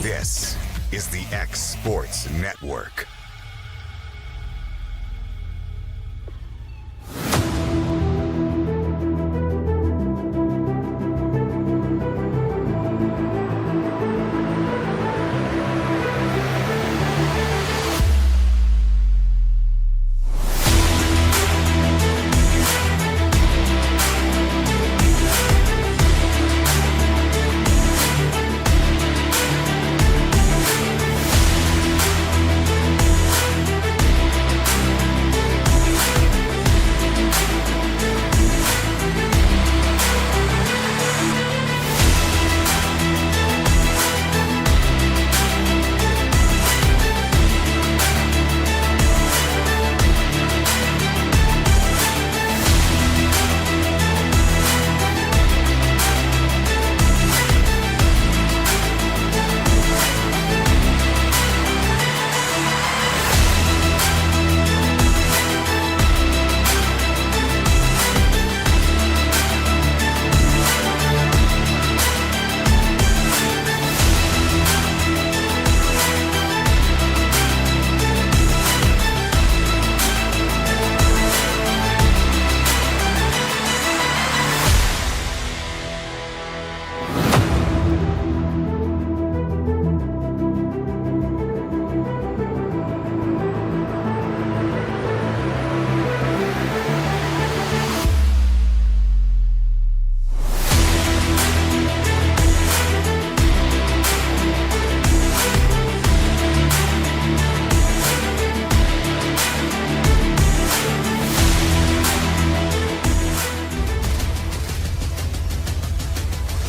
This is the X Sports Network.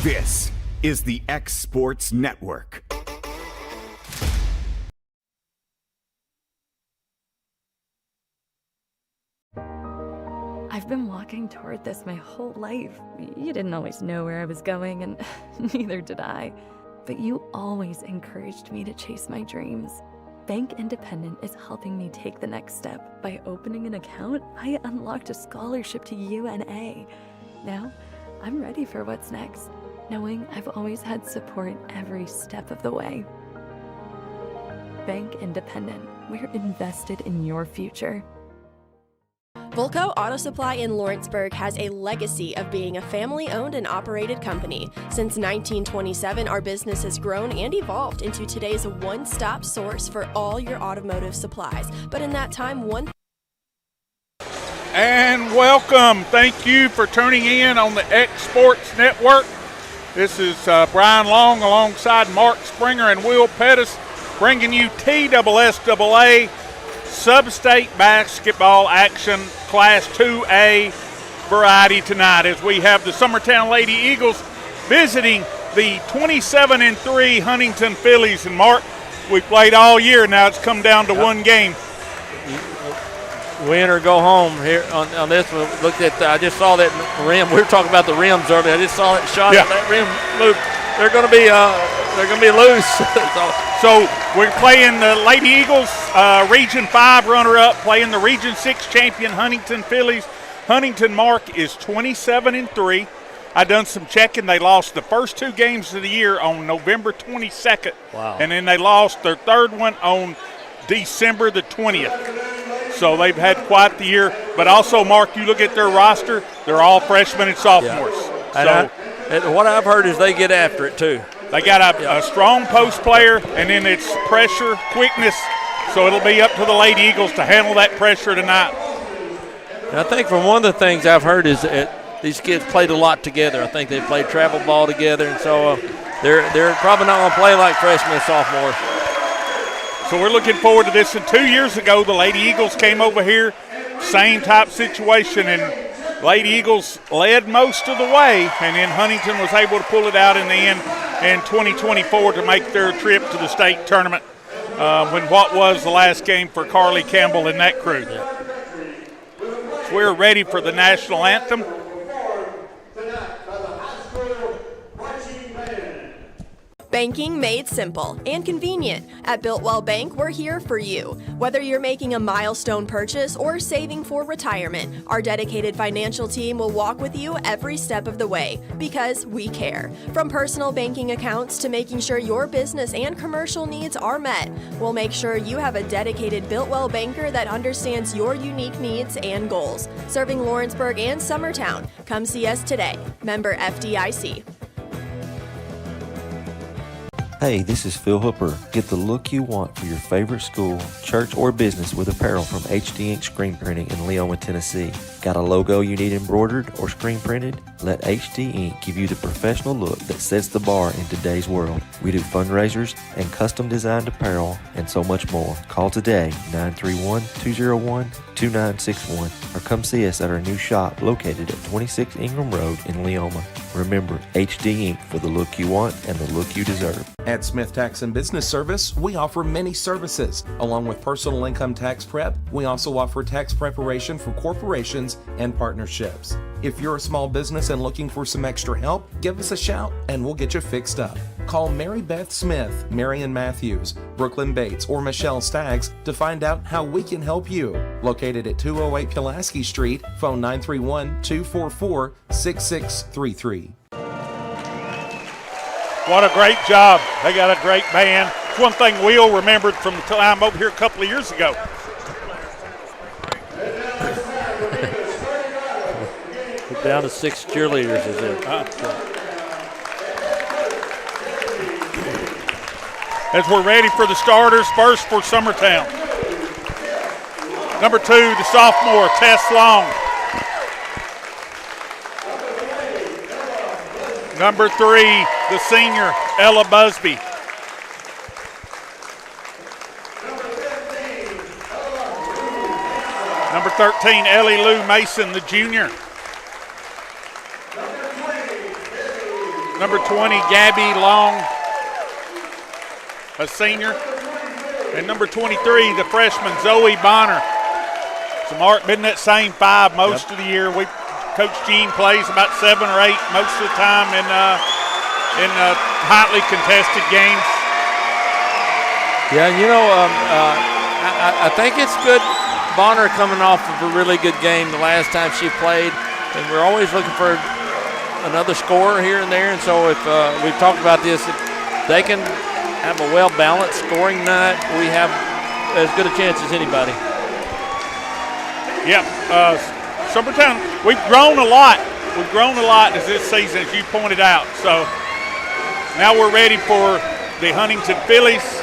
This is the X Sports Network. I've been walking toward this my whole life. You didn't always know where I was going, and neither did I. But you always encouraged me to chase my dreams. Bank Independent is helping me take the next step. By opening an account, I unlocked a scholarship to UNA. Now, I'm ready for what's next, knowing I've always had support every step of the way. Bank Independent, we're invested in your future. Volco Auto Supply in Lawrenceburg has a legacy of being a family-owned and operated company. Since 1927, our business has grown and evolved into today's one-stop source for all your automotive supplies. But in that time, And welcome. Thank you for tuning in on the X Sports Network. This is Brian Long alongside Mark Springer and Will Pettis bringing you TSSAA Sub-State Basketball Action Class 2A variety tonight as we have the Summertown Lady Eagles visiting the 27-3 Huntingdon Phillies. And Mark, we played all year. Now it's come down to one game. Win or go home here on this one. Looked at I just saw that rim. We were talking about the rims earlier. I just saw that shot. Yeah. That rim move. They're going to be loose. So we're playing the Lady Eagles, Region 5 runner-up, playing the Region 6 champion Huntingdon Phillies. Huntingdon, Mark, is 27-3. I done some checking. They lost the first two games of the year on November 22nd. Wow. And then they lost their third one on December the 20th. So they've had quite the year. But also, Mark, you look at their roster, they're all freshmen and sophomores. Yeah. And what I've heard is they get after it too. They got a strong post player, and then it's pressure, quickness. So it'll be up to the Lady Eagles to handle that pressure tonight. And I think from one of the things I've heard is that these kids played a lot together. I think they played travel ball together, and so they're probably not going to play like freshmen and sophomores. So we're looking forward to this. And 2 years ago, the Lady Eagles came over here, same type situation, and Lady Eagles led most of the way, and then Huntingdon was able to pull it out in the end in 2024 to make their trip to the state tournament when what was the last game for Carly Campbell and that crew. So we're ready for the national anthem. Banking made simple and convenient. At Builtwell Bank, we're here for you. Whether you're making a milestone purchase or saving for retirement, our dedicated financial team will walk with you every step of the way because we care. From personal banking accounts to making sure your business and commercial needs are met, we'll make sure you have a dedicated Builtwell banker that understands your unique needs and goals. Serving Lawrenceburg and Summertown. Come see us today. Member FDIC. Hey, this is Phil Hooper. Get the look you want for your favorite school, church, or business with apparel from HD Ink Screen Printing in Leoma, Tennessee. Got a logo you need embroidered or screen printed? Let HD Ink give you the professional look that sets the bar in today's world. We do fundraisers and custom designed apparel and so much more. Call today, 931-201-2961, or come see us at our new shop located at 26 Ingram Road in Leoma. Remember, HD Ink for the look you want and the look you deserve. At Smith Tax and Business Service, we offer many services. Along with personal income tax prep, we also offer tax preparation for corporations and partnerships. If you're a small business and looking for some extra help, give us a shout and we'll get you fixed up. Call Mary Beth Smith, Marion Matthews, Brooklyn Bates, or Michelle Staggs to find out how we can help you. Located at 208 Pulaski Street, phone 931-244-6633. What a great job. They got a great band. It's one thing Will remembered from the time over here a couple of years ago. We're down to 6 cheerleaders, is it? As we're ready for the starters, first for Summertown. Number 2, the sophomore, Tess Long. Number 3, the senior, Ella Busby. Number 13, Ellie Lou Mason, the junior. Number 20, Gabby Long, a senior. And number 23, the freshman, Zoe Bonner. So, Mark, been that same 5 most of the year. Coach Gene plays about 7 or 8 most of the time in hotly contested games. Yeah, I think it's good. Bonner coming off of a really good game the last time she played, and we're always looking for another scorer here and there. And so if we've talked about this, if they can have a well-balanced scoring night, we have as good a chance as anybody. Yep. Summertown, we've grown a lot. We've grown a lot as this season, as you pointed out. So now we're ready for the Huntingdon Phillies.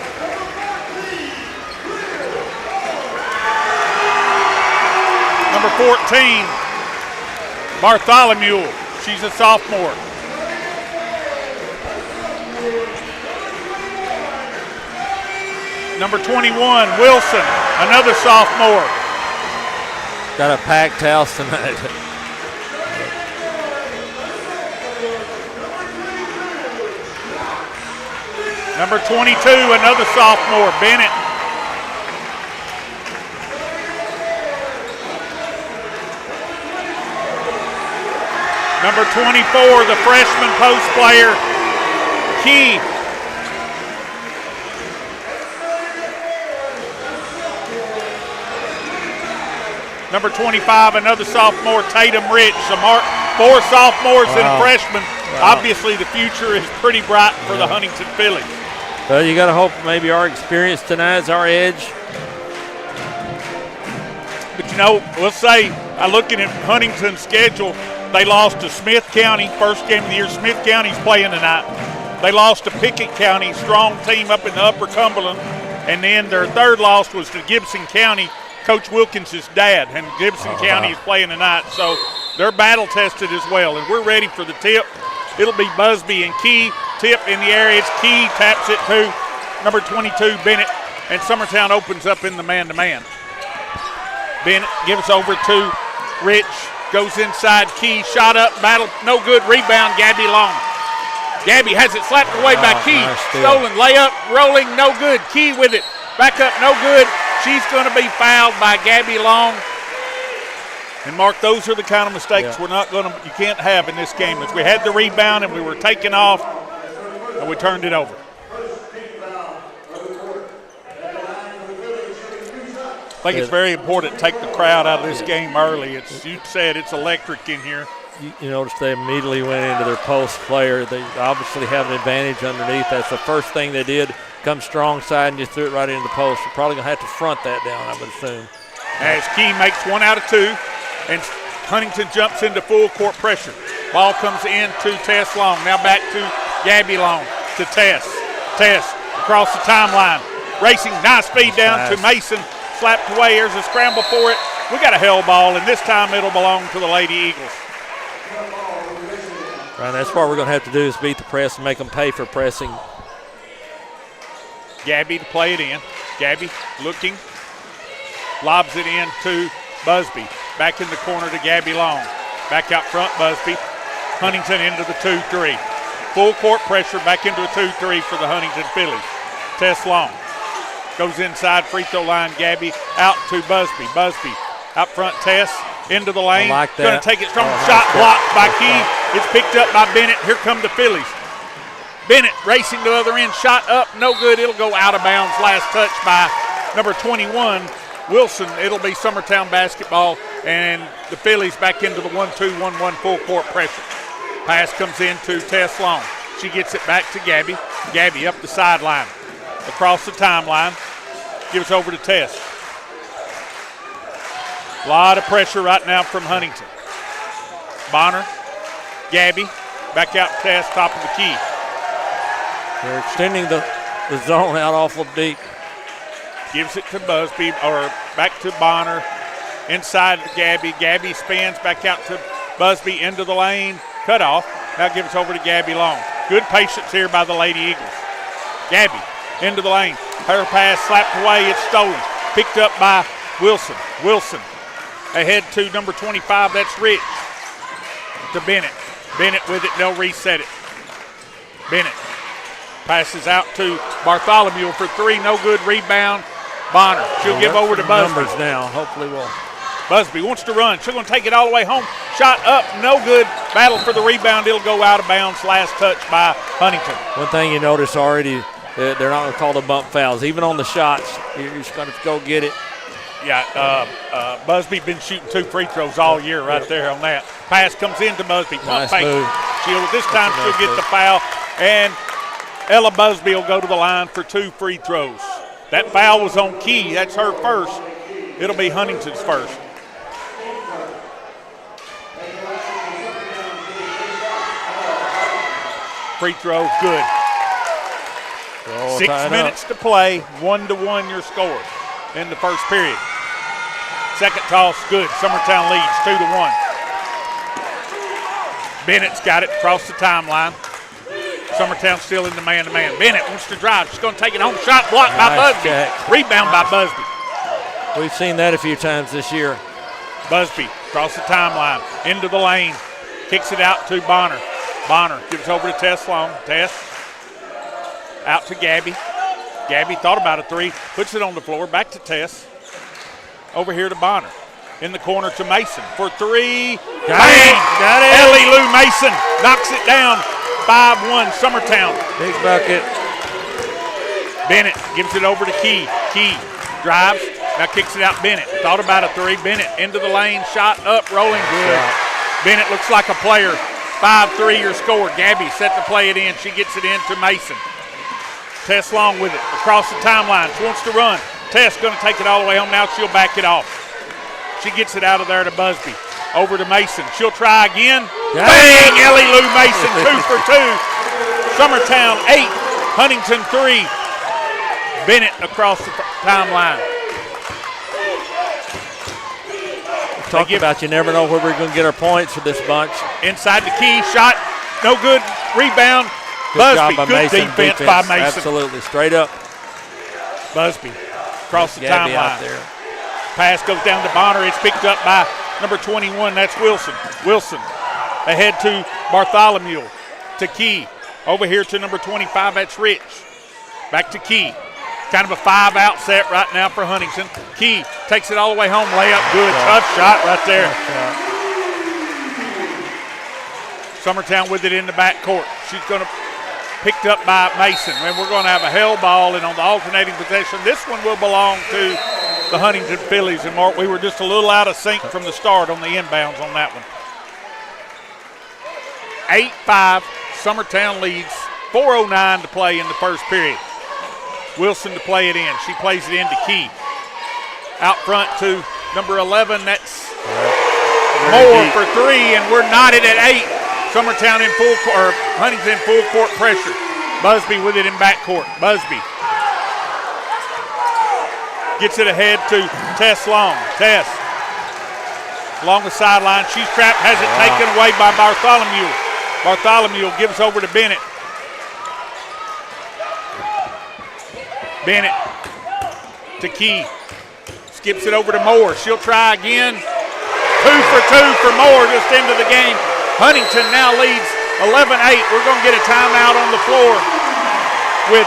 Number 14, Bartholomew. She's a sophomore. Number 21, Wilson, another sophomore. Got a packed house tonight. Number 22, another sophomore, Bennett. Number 24, the freshman post player, Key. Number 25, another sophomore, Tatum Rich. So 4 sophomores and a freshman. Wow. Obviously, the future is pretty bright for the Huntingdon Phillies. Well, you got to hope maybe our experience tonight is our edge. But, we'll say, looking at Huntington's schedule, they lost to Smith County, first game of the year. Smith County's playing tonight. They lost to Pickett County, strong team up in the Upper Cumberland. And then their third loss was to Gibson County, Coach Wilkins' dad, and Gibson County is playing tonight. So they're battle-tested as well. And we're ready for the tip. It'll be Busby and Key. Tip in the area. It's Key, taps it to number 22, Bennett. And Summertown opens up in the man-to-man. Bennett gives over to Rich. Goes inside, Key, shot up, battle, no good, rebound, Gabby Long. Gabby has it slapped away by Key. Nice stolen, layup, rolling, no good. Key with it, back up, no good. She's going to be fouled by Gabby Long. And, Mark, those are the kind of mistakes you can't have in this game. As we had the rebound and we were taking off, And we turned it over. I think it's very important to take the crowd out of this game early. You said it's electric in here. You notice they immediately went into their post player. They obviously have an advantage underneath. That's the first thing they did. Come strong side and just threw it right into the post. You're probably going to have to front that down, I would assume. As Key makes 1 out of 2, and Huntingdon jumps into full court pressure. Ball comes in to Tess Long. Now back to Gabby Long to Tess. Tess across the timeline. Racing, nice speed down to Mason. Slapped away. There's a scramble for it. We got a hell ball, and this time it'll belong to the Lady Eagles. Right, that's what we're going to have to do is beat the press and make them pay for pressing. Gabby to play it in. Gabby looking. Lobs it in to Busby. Back in the corner to Gabby Long. Back out front, Busby. Huntingdon into the 2-3. Full court pressure back into a 2-3 for the Huntingdon Phillies. Tess Long goes inside free throw line. Gabby out to Busby. Busby out front. Tess into the lane. I like that. Going to take it strong. Shot blocked by Key. It's picked up by Bennett. Here come the Phillies. Bennett racing to the other end. Shot up. No good. It'll go out of bounds. Last touch by number 21, Wilson. It'll be Summertown basketball. And the Phillies back into the 1-2-1-1 full court pressure. Pass comes in to Tess Long. She gets it back to Gabby. Gabby up the sideline. Across the timeline. Gives over to Tess. A lot of pressure right now from Huntingdon. Bonner. Gabby. Back out Tess, top of the key. They're extending the zone out awful deep. Gives it to Busby, or back to Bonner. Inside to Gabby. Gabby spins back out to Busby into the lane. Cut off. Now gives over to Gabby Long. Good patience here by the Lady Eagles. Gabby into the lane. Her pass slapped away. It's stolen. Picked up by Wilson. Wilson ahead to number 25. That's Rich. To Bennett. Bennett with it. They'll reset it. Bennett passes out to Bartholomew for 3. No good. Rebound. Bonner. She'll give over to Busby. Numbers now. Hopefully we'll. Busby wants to run. She's going to take it all the way home. Shot up. No good. Battle for the rebound. It'll go out of bounds. Last touch by Huntingdon. One thing you notice already, they're not going to call the bump fouls. Even on the shots, you're just going to go get it. Yeah, Busby been shooting 2 free throws all year right there on that. Pass comes into Busby. Pump Nice fake. move. This time she'll get the foul. And Ella Busby will go to the line for 2 free throws. That foul was on Key. That's her first. It'll be Huntington's first. Free throw, good. 6 minutes to play, 1-1 your score in the first period. Second toss, good. Summertown leads 2-1. Bennett's got it across the timeline. Summertown still in the man-to-man. Bennett wants to drive. She's going to take it home. Shot blocked by Busby. Check. Rebound by Busby. We've seen that a few times this year. Busby across the timeline, into the lane. Kicks it out to Bonner. Bonner gives over to Tess Long. Tess out to Gabby. Gabby thought about a 3, puts it on the floor. Back to Tess. Over here to Bonner. In the corner to Mason for 3. Bang! Got it. Ellie Lou Mason knocks it down. 5-1 Summertown. Big bucket. Bennett gives it over to Key. Key drives. Now kicks it out Bennett. Thought about a 3. Bennett into the lane. Shot up. Rolling good. Bennett looks like a player. 5-3 your score. Gabby set to play it in. She gets it in to Mason. Tess Long with it. Across the timeline. She wants to run. Tess going to take it all the way home. Now she'll back it off. She gets it out of there to Busby. Over to Mason. She'll try again. Bang! Ellie Lou Mason, 2 for 2. Summertown 8, Huntingdon 3. Bennett across the timeline. Talking about you never know where we're going to get our points for this bunch. Inside the key, shot, no good. Rebound. Good Busby, job by good Mason. defense by Mason. Absolutely, straight up. Busby across the Gabby out timeline. there. Pass goes down to Bonner. It's picked up by number 21. That's Wilson. Wilson ahead to Bartholomew. To Key. Over here to number 25. That's Rich. Back to Key. Kind of a 5-out set right now for Huntingdon. Key takes it all the way home. Layup good. Tough shot right there. Summertown with it in the backcourt. She's going to picked up by Mason. And we're going to have a held ball, and on the alternating possession, this one will belong to the Huntingdon Phillies. And Mark, we were just a little out of sync from the start on the inbounds on that one. 8-5, Summertown leads. 4:09 to play in the first period. Wilson to play it in. She plays it in to Key. Out front to number 11, that's Moore for three, and we're knotted at 8. Summertown in full court, or Huntington full court pressure. Busby with it in backcourt. Busby gets it ahead to Tess Long. Tess along the sideline. She's trapped, has it taken away by Bartholomew. Bartholomew gives over to Bennett. Bennett to Key. Skips it over to Moore. She'll try again. 2 for 2 for Moore just into the game. Huntington now leads 11-8. We're going to get a timeout on the floor with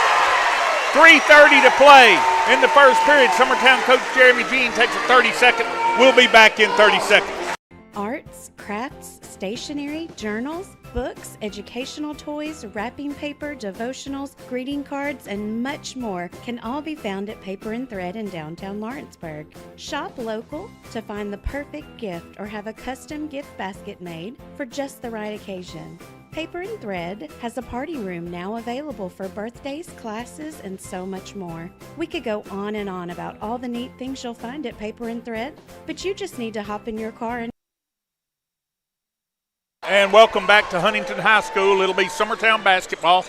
3:30 to play in the first period. Summertown coach Jeremy Jean takes a 30-second. We'll be back in 30 seconds. Arts, crafts, stationery, journals, books, educational toys, wrapping paper, devotionals, greeting cards, and much more can all be found at Paper and Thread in downtown Lawrenceburg. Shop local to find the perfect gift or have a custom gift basket made for just the right occasion. Paper and Thread has a party room now available for birthdays, classes, and so much more. We could go on and on about all the neat things you'll find at Paper and Thread, but you just need to hop in your car And welcome back to Huntington High School. It'll be Summertown basketball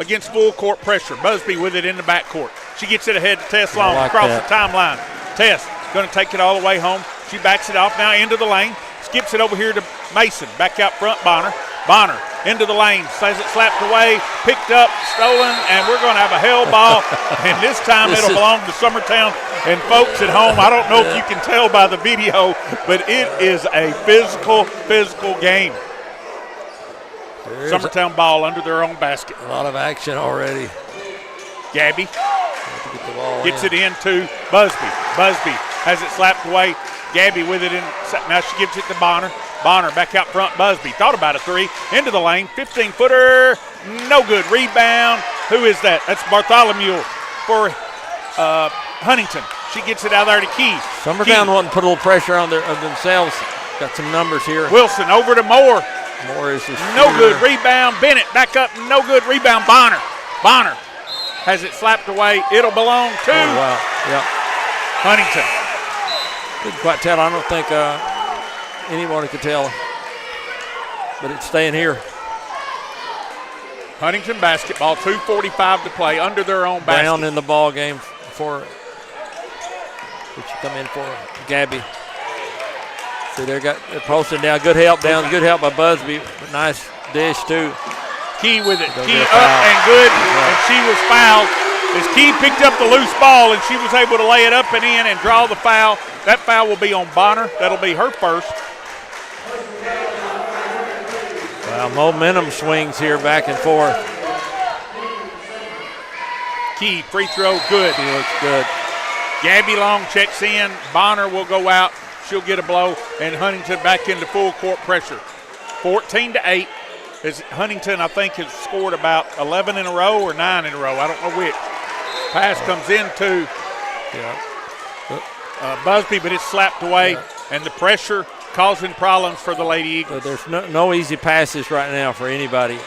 against full court pressure. Busby with it in the backcourt. She gets it ahead to Tess Long across the timeline. Tess going to take it all the way home. She backs it off now into the lane. Skips it over here to Mason. Back out front, Bonner. Bonner into the lane. Says it slapped away. Picked up, stolen, and we're going to have a held ball. And this time it'll belong to Summertown. And folks at home, I don't know if you can tell by the video, but it is a physical game. Summertown ball under their own basket. A lot of action already. Gabby gets it into Busby. Busby has it slapped away. Gabby with it in. Now she gives it to Bonner. Bonner back out front. Busby thought about a three. Into the lane. 15-footer. No good. Rebound. Who is that? That's Bartholomew for Huntington. She gets it out there to Key. Summertown wanting to put a little pressure on themselves. Got some numbers here. Wilson over to Moore. Moore is just no good. Rebound. Bennett back up. No good. Rebound. Bonner. Bonner has it slapped away. It'll belong to Huntington. Couldn't quite tell. I don't think anyone could tell, but it's staying here. Huntington basketball. 2:45 to play under their own basket. Brown in the ball game for. Did she come in for Gabby? See, they're posting down. Good help down. Good help by Busby. But nice dish, too. Key with it. Key up and good. And she was fouled. As Key picked up the loose ball, and she was able to lay it up and in and draw the foul. That foul will be on Bonner. That'll be her first. Well, momentum swings here back and forth. Key, free throw, good. She looks good. Gabby Long checks in. Bonner will go out. She'll get a blow, and Huntington back into full court pressure. 14-8. As Huntington, I think, has scored about 11 in a row or 9 in a row. I don't know which. Pass comes into Busby, but it's slapped away, and the pressure causing problems for the Lady Eagles. There's no easy passes right now for anybody.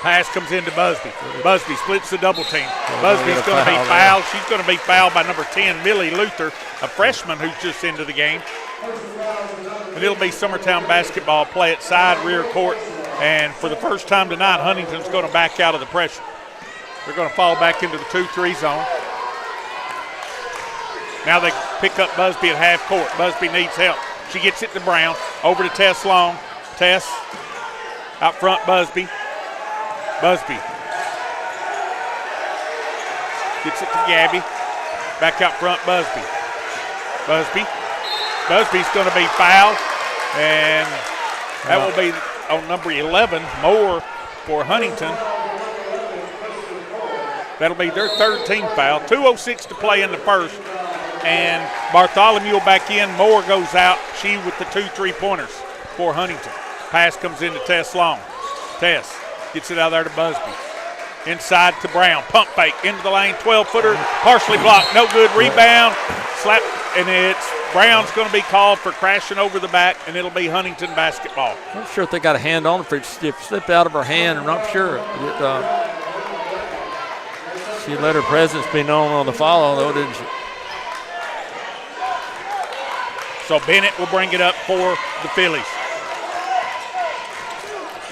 Pass comes into Busby. Busby splits the double team. Busby's going to be fouled. She's going to be fouled by number 10, Millie Luther, a freshman who's just into the game. And it'll be Summertown basketball play at side rear court. And for the first time tonight, Huntington's going to back out of the pressure. They're going to fall back into the 2-3 zone. Now they pick up Busby at half court. Busby needs help. She gets it to Brown. Over to Tess Long. Tess out front, Busby. Busby gets it to Gabby. Back out front, Busby. Busby's going to be fouled, and that will be on number 11, Moore, for Huntington. That'll be their third team foul. 2:06 to play in the first, and Bartholomew back in. Moore goes out. She with the 2 3-pointers for Huntington. Pass comes into Tess Long. Tess Gets it out there to Busby. Inside to Brown. Pump fake into the lane. 12-footer. Partially blocked. No good. Rebound. Slap. And it's Brown's going to be called for crashing over the back, and it'll be Huntington basketball. I'm not sure if they got a hand on it. If it slipped out of her hand, I'm not sure. She let her presence be known on the follow, though, didn't she? So Bennett will bring it up for the Phillies.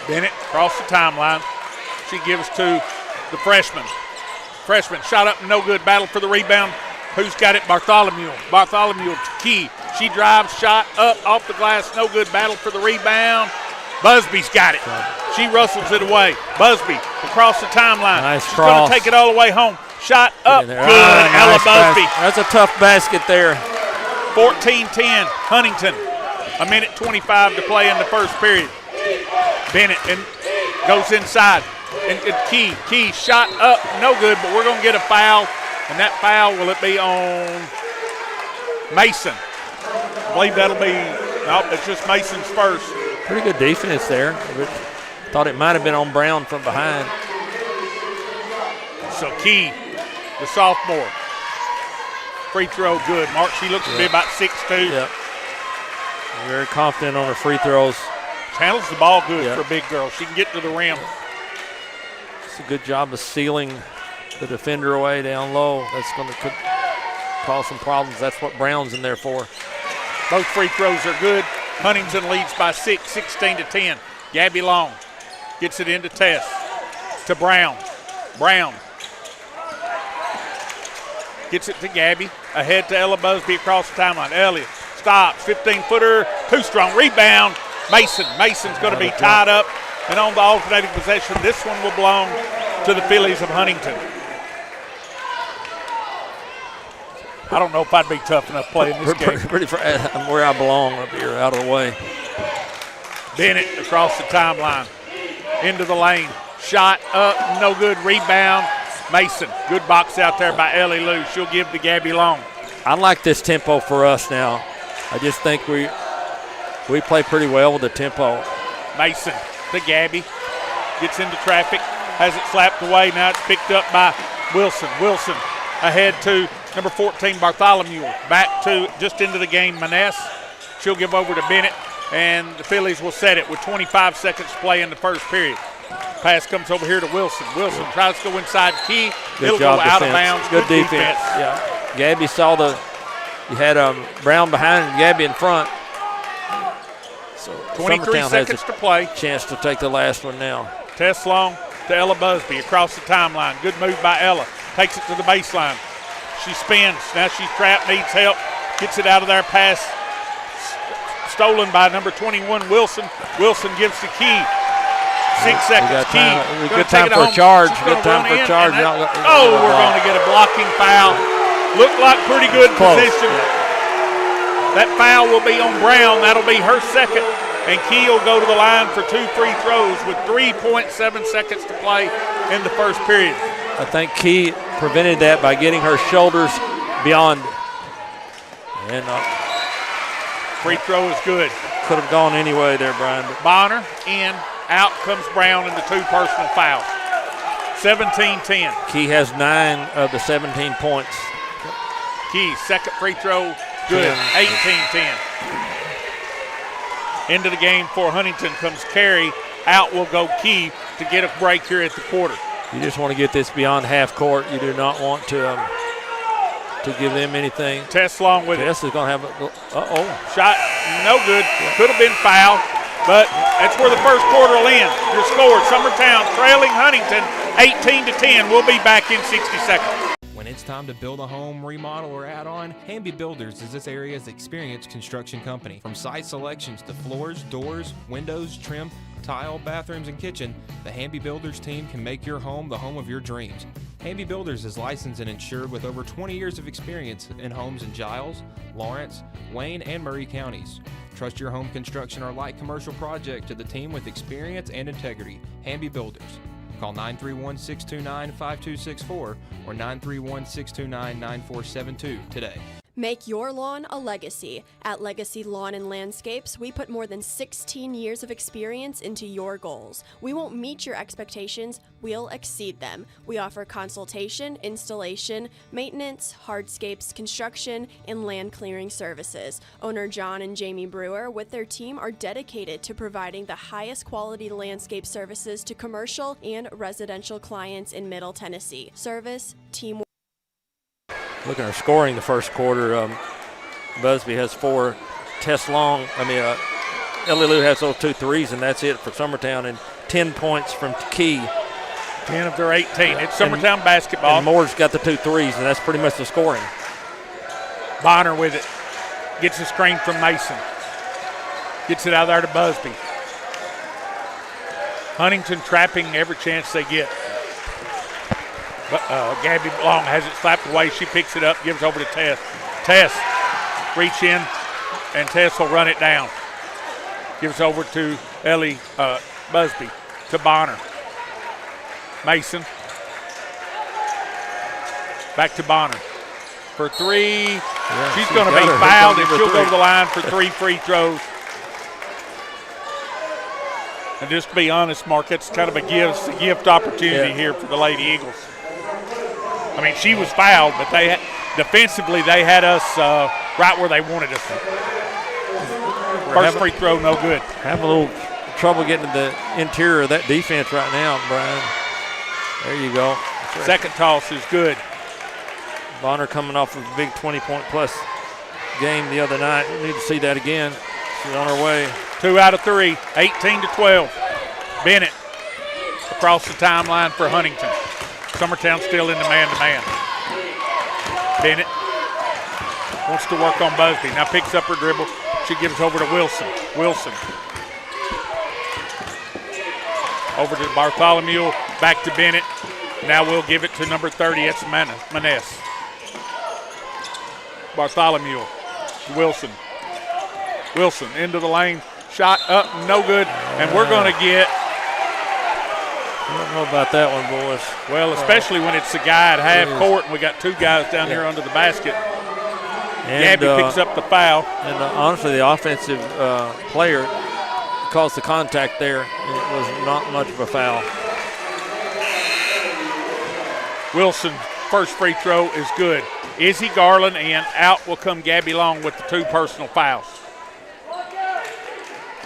Bennett across the timeline. She gives to the freshman. Freshman shot up, no good. Battle for the rebound. Who's got it? Bartholomew. Bartholomew to Key. She drives, shot up, off the glass, no good. Battle for the rebound. Busby's got it. She rustles it away. Busby across the timeline. Nice She's cross. going to take it all the way home. Shot up, good. Nice Ella Busby. That's a tough basket there. 14-10, Huntington. 1:25 to play in the first period. Bennett and goes inside. And Key shot up, no good, but we're going to get a foul. And that foul, will it be on Mason? I believe that'll be, no, it's just Mason's first. Pretty good defense there. Thought it might have been on Brown from behind. So Key, the sophomore. Free throw good. Mark, she looks to be about 6'2". Yep. Very confident on her free throws. Handles the ball good for a big girl. She can get to the rim. It's a good job of sealing the defender away down low. That's going to cause some problems. That's what Brown's in there for. Both free throws are good. Huntington leads by 6, 16-10. Gabby Long gets it into Tess. To Brown. Brown gets it to Gabby. Ahead to Ella Busby across the timeline. Elliott stops. 15-footer. Too strong. Rebound. Mason's going to be tied up. And on the alternating possession, this one will belong to the Phillies of Huntington. I don't know if I'd be tough enough playing this game. I'm where I belong up here, out of the way. Bennett across the timeline. Into the lane. Shot up, no good. Rebound. Mason. Good box out there by Ellie Lou. She'll give to Gabby Long. I like this tempo for us now. I just think we play pretty well with the tempo. Mason to Gabby. Gets into traffic. Has it slapped away. Now it's picked up by Wilson. Wilson ahead to number 14, Bartholomew. Back to just into the game, Maness. She'll give over to Bennett, and the Phillies will set it with 25 seconds to play in the first period. Pass comes over here to Wilson. Wilson tries to go inside Key. It'll go out of bounds. Good defense. Yeah. Gabby saw you had Brown behind and Gabby in front. So 23 seconds to play. Chance to take the last one now. Tess Long to Ella Busby across the timeline. Good move by Ella. Takes it to the baseline. She spins. Now she's trapped, needs help. Gets it out of there. Pass stolen by number 21, Wilson. Wilson gives to Key. 6 seconds. Key. Good time for a charge. Good time for a charge. Oh, we're going to get a blocking foul. Looked like pretty good position. That foul will be on Brown. That'll be her second. And Key will go to the line for 2 free throws with 3.7 seconds to play in the first period. I think Key prevented that by getting her shoulders beyond. And free throw is good. Could have gone anyway there, Brian. Bonner in. Out comes Brown in the 2 personal fouls. 17-10. Key has 9 of the 17 points. Key, second free throw, good. 18-10. Into the game for Huntington comes Carey. Out will go Key to get a break here at the quarter. You just want to get this beyond half court. You do not want to give them anything. Tess Long with Tess is going to have shot, no good. Could have been fouled, but that's where the first quarter will end. Your score, Summertown trailing Huntington 18-10. We'll be back in 60 seconds. When it's time to build a home, remodel, or add on, Hamby Builders is this area's experienced construction company. From site selections to floors, doors, windows, trim, tile, bathrooms, and kitchen, the Hamby Builders team can make your home the home of your dreams. Hamby Builders is licensed and insured with over 20 years of experience in homes in Giles, Lawrence, Wayne, and Murray counties. Trust your home construction or light commercial project to the team with experience and integrity. Hamby Builders. Call 931-629-5264 or 931-629-9472 today. Make your lawn a legacy. At Legacy Lawn and Landscapes, we put more than 16 years of experience into your goals. We won't meet your expectations, we'll exceed them. We offer consultation, installation, maintenance, hardscapes, construction, and land clearing services. Owner John and Jamie Brewer with their team are dedicated to providing the highest quality landscape services to commercial and residential clients in Middle Tennessee. Service, teamwork. Look at our scoring the first quarter. Busby has 4. Tess Long, Ellie Lou has those 2 threes, and that's it for Summertown, and 10 points from Key. 10 of their 18. It's Summertown basketball. And Moore's got the 2 threes, and that's pretty much the scoring. Bonner with it. Gets a screen from Mason. Gets it out there to Busby. Huntington trapping every chance they get. But Gabby Long has it slapped away. She picks it up, gives over to Tess. Tess, reach in, and Tess will run it down. Gives over to Ellie Busby, to Bonner. Mason. Back to Bonner. For 3. Yeah, she's going to be fouled, and she'll go to the line for 3 free throws. And just to be honest, Mark, it's kind of a gift opportunity here for the Lady Eagles. I mean, she was fouled, but defensively they had us right where they wanted us. First free throw, no good. Having a little trouble getting to the interior of that defense right now, Brian. There you go. Second toss is good. Bonner coming off of a big 20-point-plus game the other night. We need to see that again. She's on her way. 2 out of 3, 18-12. Bennett across the timeline for Huntington. Summertown still in the man-to-man. Bennett wants to work on Busby. Now picks up her dribble. She gives over to Wilson. Wilson. Over to Bartholomew. Back to Bennett. Now we'll give it to number 30. It's Maness. Bartholomew. Wilson. Wilson into the lane. Shot up, no good. And we're going to get. I don't know about that one, boys. Well, especially when it's a guy at half court and we got 2 guys down here under the basket. And Gabby picks up the foul. And honestly, the offensive player caused the contact there. It was not much of a foul. Wilson, first free throw is good. Izzy Garland, and out will come Gabby Long with the 2 personal fouls.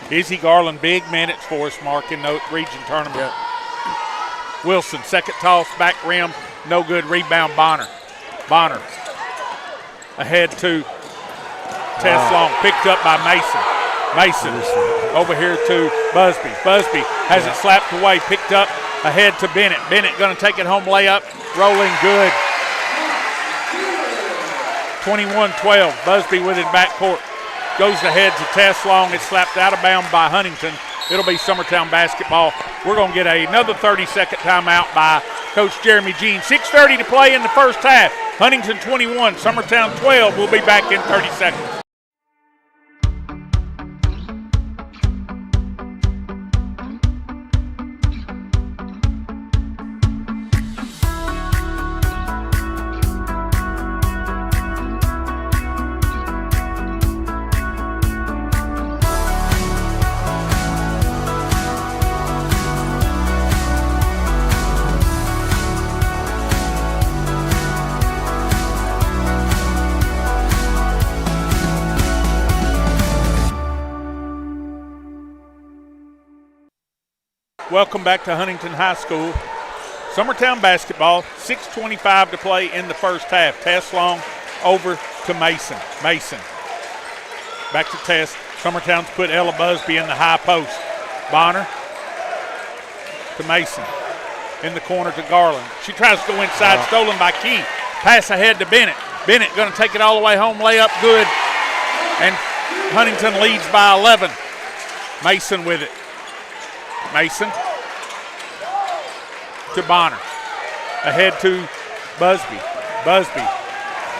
Izzy Garland, big minutes for us, Mark, in the region tournament. Yep. Wilson, second toss, back rim, no good. Rebound, Bonner. Bonner ahead to Tess Long, picked up by Mason. Mason over here to Busby. Busby has it slapped away, picked up ahead to Bennett. Bennett going to take it home, layup, rolling good. 21-12, Busby with it backcourt. Goes ahead to Tess Long. It's slapped out of bounds by Huntington. It'll be Summertown basketball. We're going to get another 30-second timeout by Coach Jeremy Jean. 6:30 to play in the first half. Huntington 21, Summertown 12. We'll be back in 30 seconds. Welcome back to Huntington High School. Summertown basketball, 6:25 to play in the first half. Tess Long over to Mason. Mason. Back to Tess. Summertown's put Ella Busby in the high post. Bonner to Mason. In the corner to Garland. She tries to go inside, stolen by Key. Pass ahead to Bennett. Bennett going to take it all the way home, layup good. And Huntington leads by 11. Mason with it. Mason to Bonner. Ahead to Busby. Busby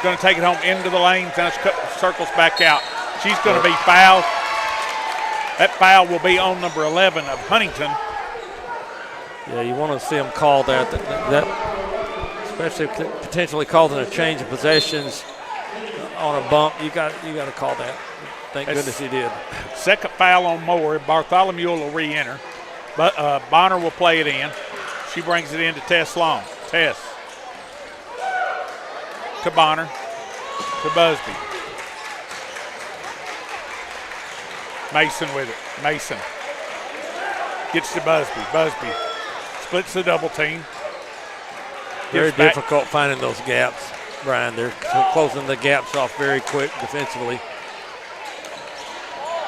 going to take it home into the lane. Now circles back out. She's going to be fouled. That foul will be on number 11 of Huntington. Yeah, you want to see them call that especially potentially causing a change of possessions. on a bump, you got to call that. Thank goodness he did. Second foul on Moore. Bartholomew will re-enter. But Bonner will play it in. She brings it in to Tess Long. Tess to Bonner to Busby. Mason with it. Mason gets to Busby. Busby splits the double team. Very difficult finding those gaps, Brian. They're closing the gaps off very quick defensively.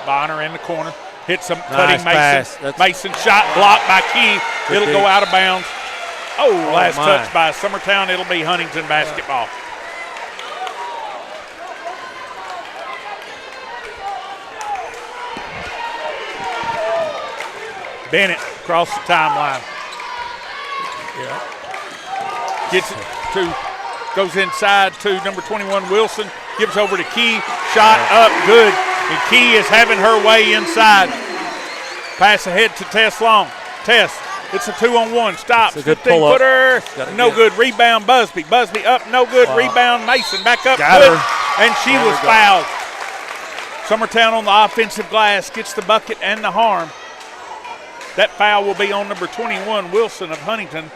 Bonner in the corner. Hits some Nice cutting Mason. pass. Mason shot blocked by Key. Good It'll go out of bounds. Oh, last my. touch by Summertown. It'll be Huntingdon basketball. Bennett across the timeline. Yeah. Gets it to, goes inside to number 21, Wilson. Gives over to Key. Shot up, good. And Key is having her way inside. Pass ahead to Tess Long. Tess, it's a 2-on-1. Stops. 15-footer. No good. Rebound, Busby. Busby up, no good. Rebound, Mason. Back up, Got good. her. And she was fouled. Summertown on the offensive glass gets the bucket and the harm. That foul will be on number 21, Wilson of Huntingdon,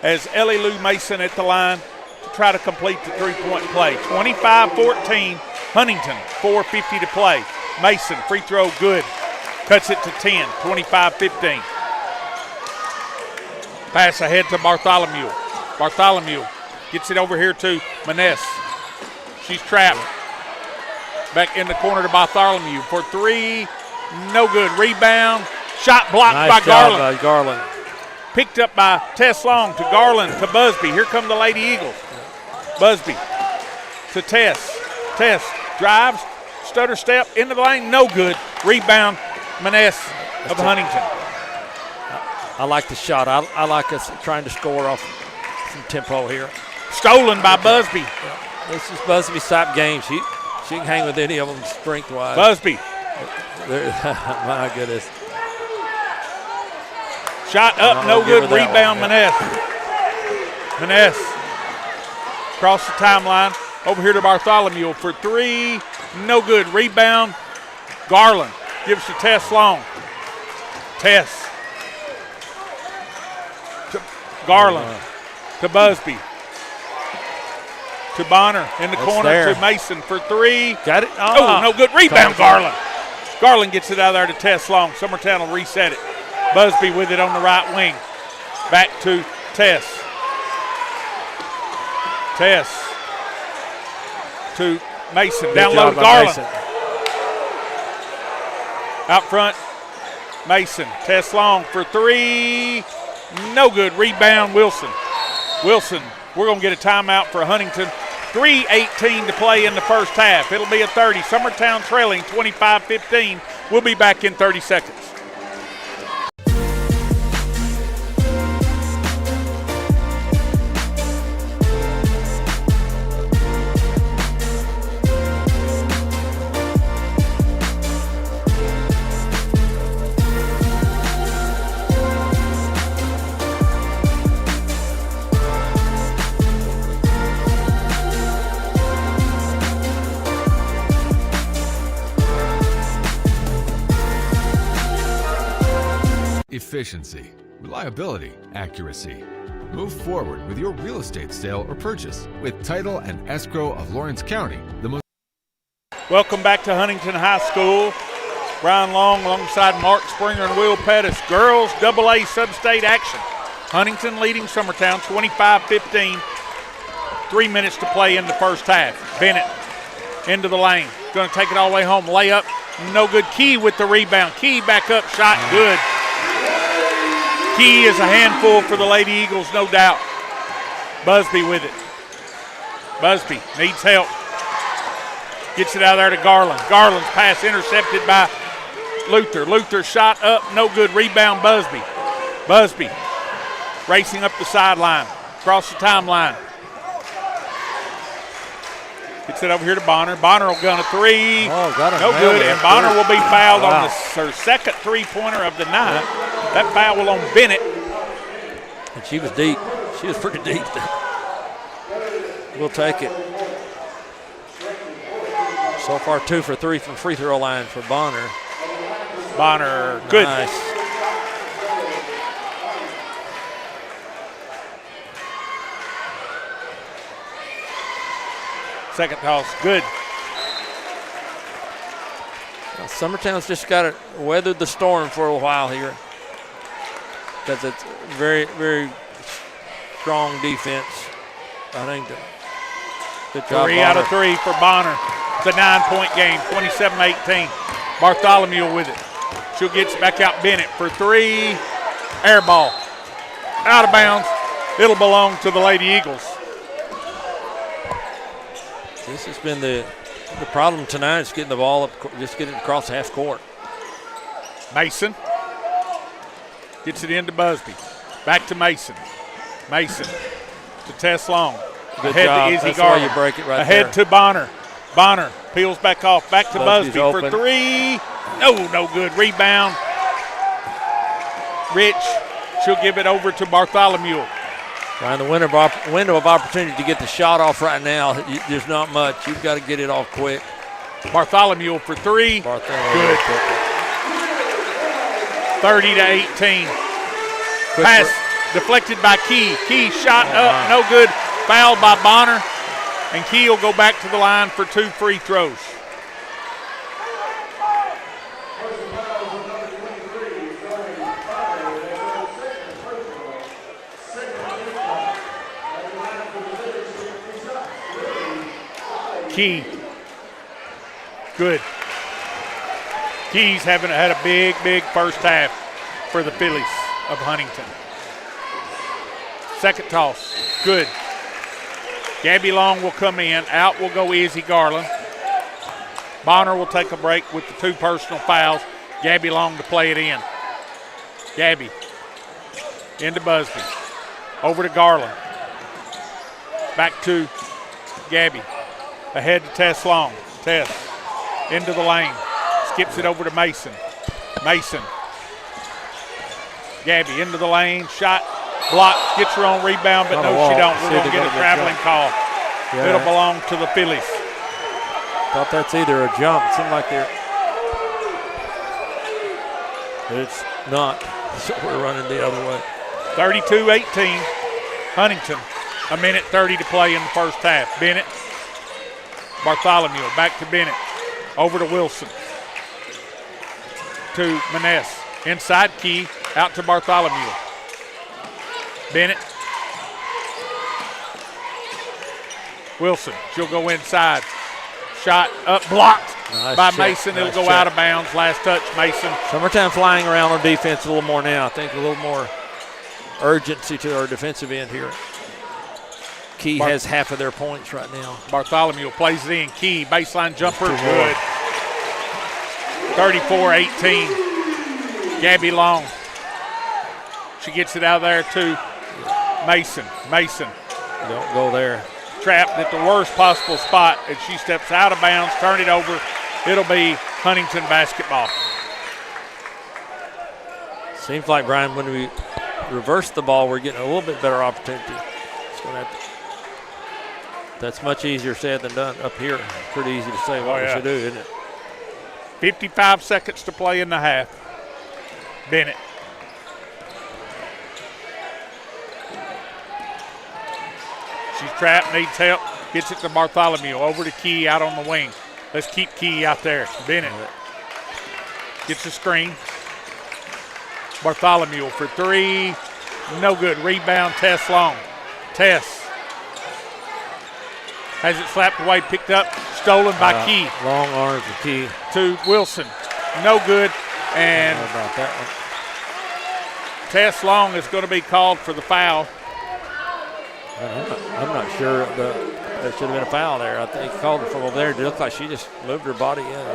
as Ellie Lou Mason at the line to try to complete the three-point play. 25-14, Huntingdon, 4:50 to play. Mason, free throw, good. Cuts it to 10, 25-15. Pass ahead to Bartholomew. Bartholomew gets it over here to Maness. She's trapped. Back in the corner to Bartholomew for three. No good. Rebound. Shot blocked by Garland. Nice job by Garland. Picked up by Tess Long to Garland to Busby. Here come the Lady Eagles. Busby to Tess. Tess drives, stutter step into the lane. No good. Rebound, Maness of Huntingdon. I like the shot. I like us trying to score off some tempo here. Stolen by Busby. This is Busby's type game. She can hang with any of them strength-wise. Busby. My goodness. Shot up, no good. Rebound, Maness. Maness across the timeline. Over here to Bartholomew for three. No good. Rebound, Garland. Gives to Tess Long. Tess to Garland to Busby. To Bonner in the corner to Mason for three. Got it. Oh, no good. Rebound, Garland. Garland gets it out there to Tess Long. Summertown will reset it. Busby with it on the right wing. Back to Tess. Tess to Mason. Down low to Garland. Mason. Out front, Mason. Tess Long for three. No good. Rebound, Wilson. Wilson, we're going to get a timeout for Huntingdon. 3:18 to play in the first half. It'll be a 30. Summertown trailing 25-15. We'll be back in 30 seconds. Efficiency, reliability, accuracy. Move forward with your real estate sale or purchase with Title and Escrow of Lawrence County. Welcome back to Huntingdon High School. Brian Long alongside Mark Springer and Will Pettis. Girls AA sub-state action. Huntingdon leading Summertown 25-15. 3 minutes to play in the first half. Bennett into the lane. Going to take it all the way home. Layup, no good. Key with the rebound. Key back up, shot good. Key is a handful for the Lady Eagles, no doubt. Busby with it. Busby needs help. Gets it out there to Garland. Garland's pass intercepted by Luther. Luther shot up, no good. Rebound, Busby. Busby racing up the sideline, across the timeline. Gets it over here to Bonner. Bonner will gun a three. Oh, got it. No good, and Bonner will be fouled on her second three-pointer of the night. That foul will on Bennett. And she was deep. She was pretty deep. We'll take it. So far 2 for 3 from free throw line for Bonner. Bonner, good. Nice. Second toss, good. Now, Summertown's just got to weather the storm for a while here, because it's very, very strong defense. Huntingdon. Good job, 3 out of Bonner. 3 for Bonner. It's a 9-point game, 27-18. Bartholomew with it. She'll get it back out. Bennett for 3. Air ball. Out of bounds. It'll belong to the Lady Eagles. This has been the problem tonight, is getting the ball up, just getting it across half court. Mason gets it into Busby. Back to Mason. Mason to Tess Long. Good Ahead job. to Izzy That's Garland. why you break it right Ahead there. to Bonner. Bonner peels back off. Back to Busby's Busby for open. 3. No good. Rebound. Rich. She'll give it over to Bartholomew. Trying the window of opportunity to get the shot off right now. There's not much. You've got to get it off quick. Bartholomew for 3. Good. 30-18. Pass deflected by Key. Key shot up, no good. Fouled by Bonner. And Key will go back to the line for 2 free throws. Key. Good. Key's having had a big first half for the Phillies of Huntingdon. Second toss. Good. Gabby Long will come in. Out will go Izzy Garland. Bonner will take a break with the 2 personal fouls. Gabby Long to play it in. Gabby. Into Busby. Over to Garland. Back to Gabby. Ahead to Tess Long. Tess into the lane. Skips it over to Mason. Mason. Gabby into the lane. Shot. Blocked. Gets her own rebound, but no, she don't. We're going to get a traveling call. Yeah. It'll belong to the Phillies. Thought that's either a jump. It seemed like it's not. So we're running the other way. 32-18. Huntingdon. 1:30 to play in the first half. Bennett. Bartholomew. Back to Bennett. Over to Wilson. To Maness. Inside Key. Out to Bartholomew. Bennett. Wilson. She'll go inside. Shot up, blocked Nice by check. Mason. It'll Nice go check. out of bounds. Last touch, Mason. Summertown flying around on defense a little more now. I think a little more urgency to our defensive end here. Key has half of their points right now. Bartholomew plays it in. Key, baseline jumper, good. 34-18. Gabby Long. She gets it out of there to Mason. Mason. Don't go there. Trapped at the worst possible spot, and she steps out of bounds, turn it over. It'll be Huntingdon basketball. Seems like, Brian, when we reverse the ball, we're getting a little bit better opportunity. That's much easier said than done. Up here, pretty easy to say what we should do, isn't it? 55 seconds to play in the half. Bennett. She's trapped, needs help. Gets it to Bartholomew. Over to Key out on the wing. Let's keep Key out there. Bennett gets a screen. Bartholomew for 3. No good. Rebound, Tess Long. Tess has it slapped away, picked up, stolen by Key. Long arms of Key. To Wilson. No good. And How about that one? Tess Long is going to be called for the foul. I'm not sure there should have been a foul there. I think he called it from over there. It looked like she just moved her body in.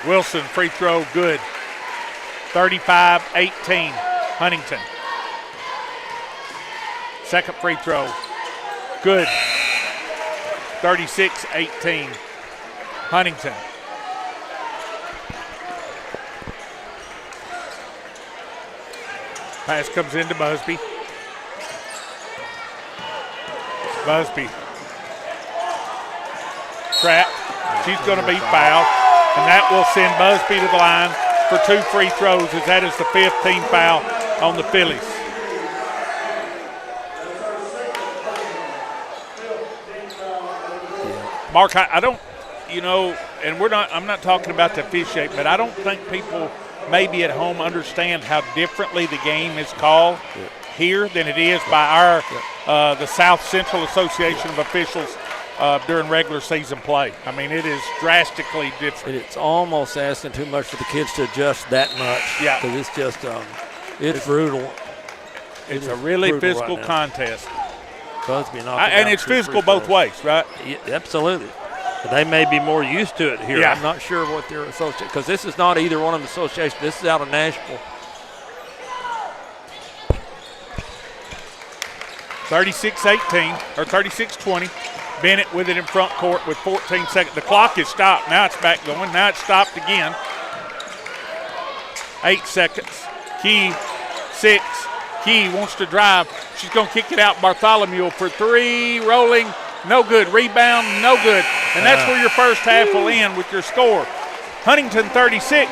Wilson, free throw, good. 35-18, Huntingdon. Second free throw, good. 36-18, Huntingdon. Pass comes into Busby. Busby. Trap. She's going to be fouled, and that will send Busby to the line for 2 free throws, as that is the 5th team foul on the Phillies. Mark, I don't, and I'm not talking about the officiate, but I don't think people maybe at home understand how differently the game is called here than it is by the South Central Association of Officials during regular season play. I mean, it is drastically different. It's almost asking too much for the kids to adjust that much. Yeah. Because it's just, it's brutal. It's a really physical contest. And it's physical both ways, right? Yeah, absolutely. But they may be more used to it here. Yeah. I'm not sure what they're associated, because this is not either one of the associations. This is out of Nashville. 36-18, or 36-20. Bennett with it in front court with 14 seconds. The clock is stopped. Now it's back going. Now it's stopped again. 8 seconds. Key, 6. Key wants to drive. She's going to kick it out. Bartholomew for 3. Rolling. No good. Rebound. No good. And that's where your first half will end with your score. Huntingdon 36,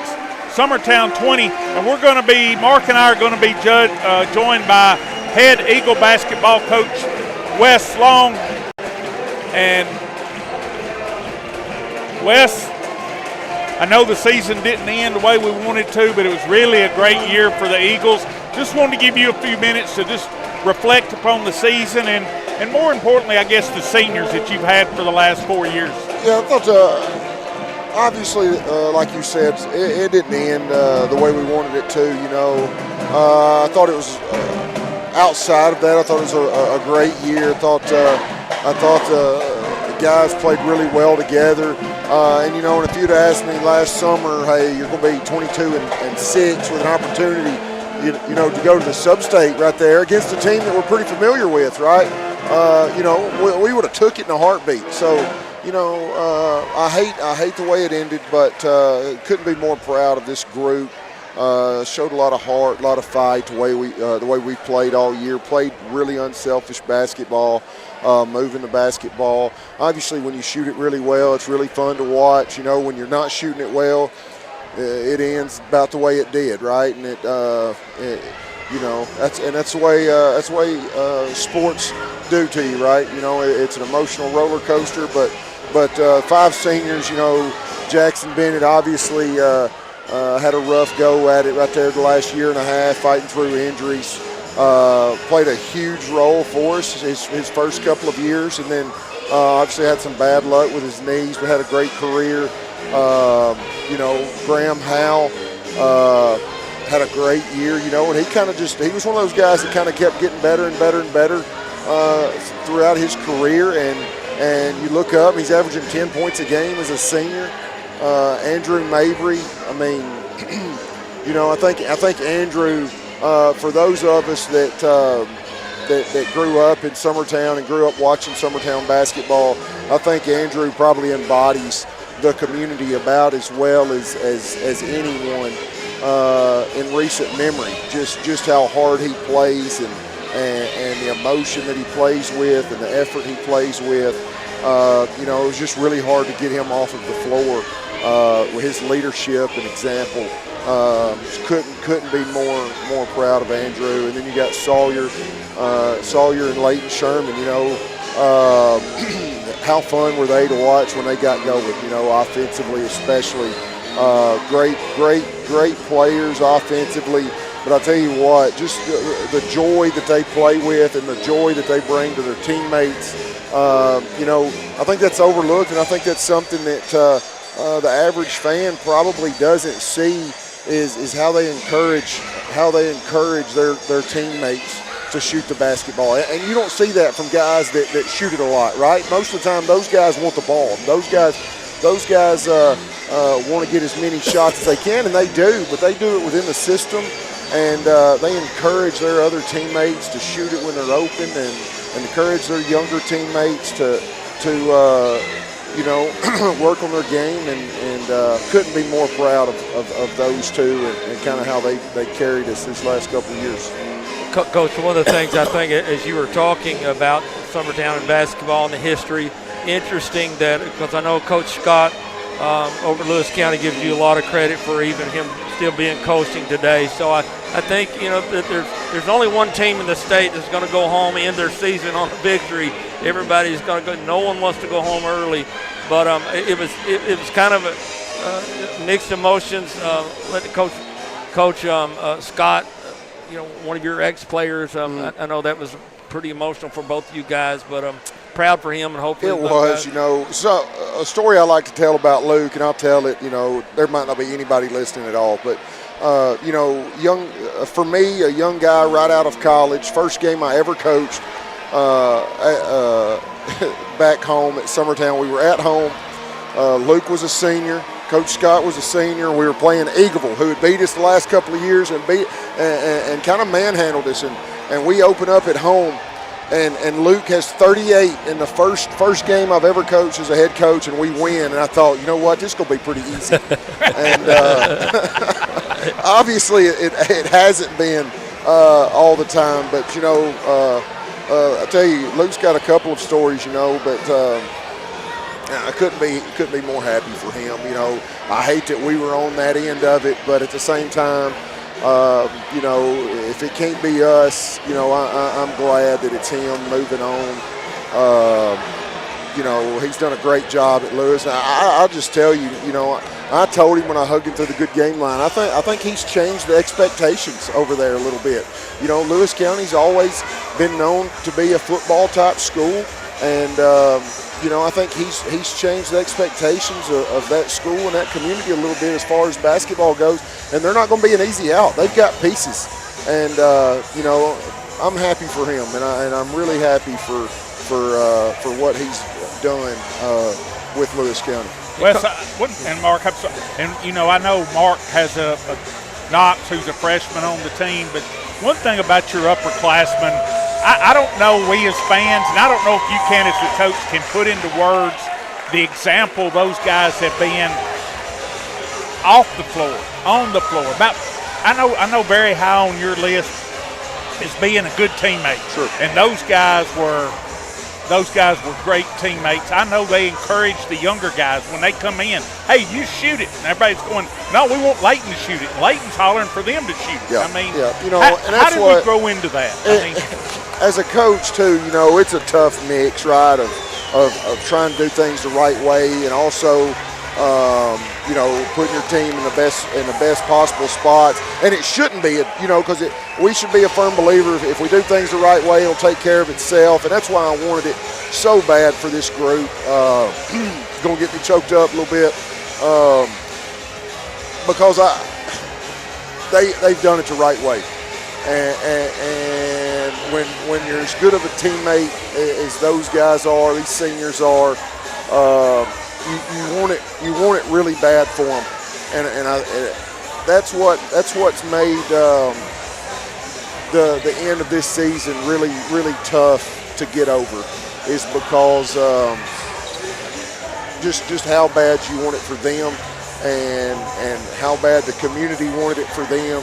Summertown 20. And we're going to be, Mark and I are going to be joined by head Eagle basketball coach Wes Long. And Wes, I know the season didn't end the way we wanted to, but it was really a great year for the Eagles. Just wanted to give you a few minutes to just reflect upon the season and more importantly, I guess, the seniors that you've had for the last 4 years. Yeah, I thought, obviously, like you said, it didn't end the way we wanted it to, I thought it was outside of that. I thought it was a great year. I thought the guys played really well together. And if you'd asked me last summer, hey, you're going to be 22-6 with an opportunity, to go to the sub-state right there against a team that we're pretty familiar with, right? We would have took it in a heartbeat. So, I hate the way it ended, but couldn't be more proud of this group. Showed a lot of heart, a lot of fight, the way we've played all year. Played really unselfish basketball, moving the basketball. Obviously, when you shoot it really well, it's really fun to watch. When you're not shooting it well, it ends about the way it did, right? And that's the way sports do to you, right? It's an emotional roller coaster. But 5 seniors, Jackson Bennett obviously. Had a rough go at it right there the last year and a half, fighting through injuries. Played a huge role for us his first couple of years, and then obviously had some bad luck with his knees, but had a great career. Graham Howell had a great year, and he was one of those guys that kind of kept getting better and better and better throughout his career. And you look up, he's averaging 10 points a game as a senior. Andrew Mabry, I think Andrew, for those of us that grew up in Summertown and grew up watching Summertown basketball, I think Andrew probably embodies the community about as well as anyone in recent memory. Just how hard he plays and the emotion that he plays with and the effort he plays with. It was just really hard to get him off of the floor. With his leadership and example, couldn't be more proud of Andrew. And then you got Sawyer and Leighton Sherman. How fun were they to watch when they got going? Offensively especially, great players offensively. But I'll tell you what, just the joy that they play with and the joy that they bring to their teammates. I think that's overlooked, and I think that's something that. The average fan probably doesn't see is how they encourage their teammates to shoot the basketball. And you don't see that from guys that shoot it a lot, right? Most of the time, those guys want the ball. Those guys want to get as many shots as they can, and they do, but they do it within the system, and they encourage their other teammates to shoot it when they're open and encourage their younger teammates to work on their game, and couldn't be more proud of those two and kind of how they carried us this last couple of years. Coach, one of the things I think as you were talking about Summertown and basketball and the history, interesting that, because I know Coach Scott over Lewis County gives you a lot of credit for even him still being coaching today. So I think, that there's only one team in the state that's going to go home, end their season on a victory. Everybody's going to go. No one wants to go home early, but it was kind of mixed emotions. Let the Coach Scott, one of your ex-players. I know that was pretty emotional for both of you guys, but proud for him, and hopefully it was. So a story I like to tell about Luke, and I'll tell it. There might not be anybody listening at all, but for me, a young guy right out of college, first game I ever coached back home at Summertown. We were at home. Luke was a senior. Coach Scott was a senior. We were playing Eagleville, who had beat us the last couple of years and kind of manhandled us. And we open up at home, and Luke has 38 in the first game I've ever coached as a head coach, and we win. And I thought, you know what, this is going to be pretty easy. And obviously it hasn't been all the time, but I tell you, Luke's got a couple of stories, but I couldn't be more happy for him. I hate that we were on that end of it, but at the same time, if it can't be us, I'm glad that it's him moving on. He's done a great job at Lewis. I'll just tell you, I told him when I hugged him through the good game line, I think he's changed the expectations over there a little bit. Lewis County's always been known to be a football type school, and I think he's changed the expectations of that school and that community a little bit as far as basketball goes. And they're not going to be an easy out. They've got pieces, and I'm happy for him, and I'm really happy for what he's done with Lewis County. Well, and Mark, I know Mark has a Knox who's a freshman on the team, but one thing about your upperclassmen, I don't know, we as fans, and I don't know if you can as the coach can put into words the example those guys have been off the floor, on the floor. I know very high on your list is being a good teammate. Sure. And those guys were great teammates. I know they encourage the younger guys when they come in. Hey, you shoot it. And everybody's going, no, we want Leighton to shoot it. Leighton's hollering for them to shoot it. Yeah, I mean, and that's how did we grow into that? As a coach too, it's a tough mix, right? Of trying to do things the right way, and also putting your team in the best possible spots. And it shouldn't be, because we should be a firm believer if we do things the right way, it'll take care of itself. And that's why I wanted it so bad for this group. It's going to get me choked up a little bit because they've done it the right way. And when you're as good of a teammate as those guys are, these seniors are, you want it really bad for them, and that's what's made the end of this season really tough to get over, is because just how bad you want it for them, and how bad the community wanted it for them.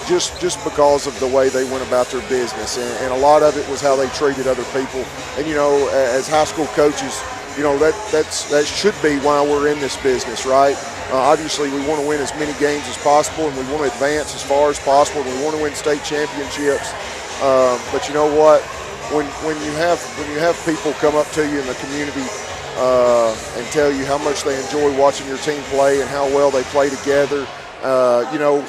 Just because of the way they went about their business, and a lot of it was how they treated other people. And as high school coaches, that should be why we're in this business, right? Obviously, we want to win as many games as possible, and we want to advance as far as possible, and we want to win state championships. But you know what? When you have people come up to you in the community and tell you how much they enjoy watching your team play and how well they play together.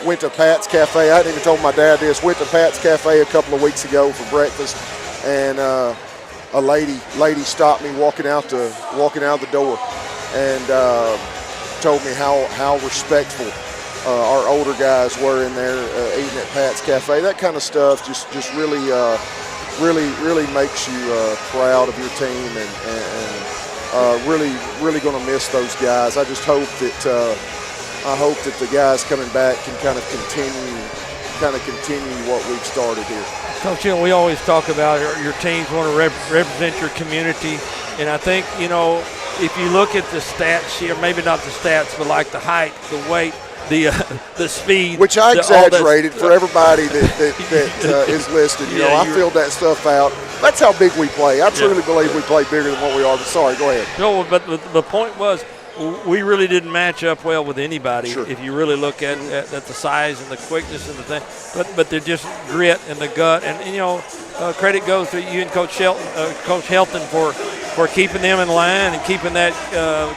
Went to Pat's Cafe. I hadn't even told my dad this. Went to Pat's Cafe a couple of weeks ago for breakfast, and a lady stopped me walking out the door, and told me how respectful our older guys were in there eating at Pat's Cafe. That kind of stuff just really makes you proud of your team, and really going to miss those guys. I just hope that. I hope that the guys coming back can kind of continue kind of continue what we've started here. Coach Hill, we always talk about your teams want to represent your community, and I think, if you look at the stats here, maybe not the stats, but like the height, the weight, the speed. Which I exaggerated for everybody that is listed. I filled that stuff out. That's how big we play. I truly believe we play bigger than what we are. But sorry, go ahead. No, but the point was, we really didn't match up well with anybody. Sure. If you really look at the size and the quickness and the thing, but they're just grit and the gut, and credit goes to you and Coach Helton for keeping them in line and keeping that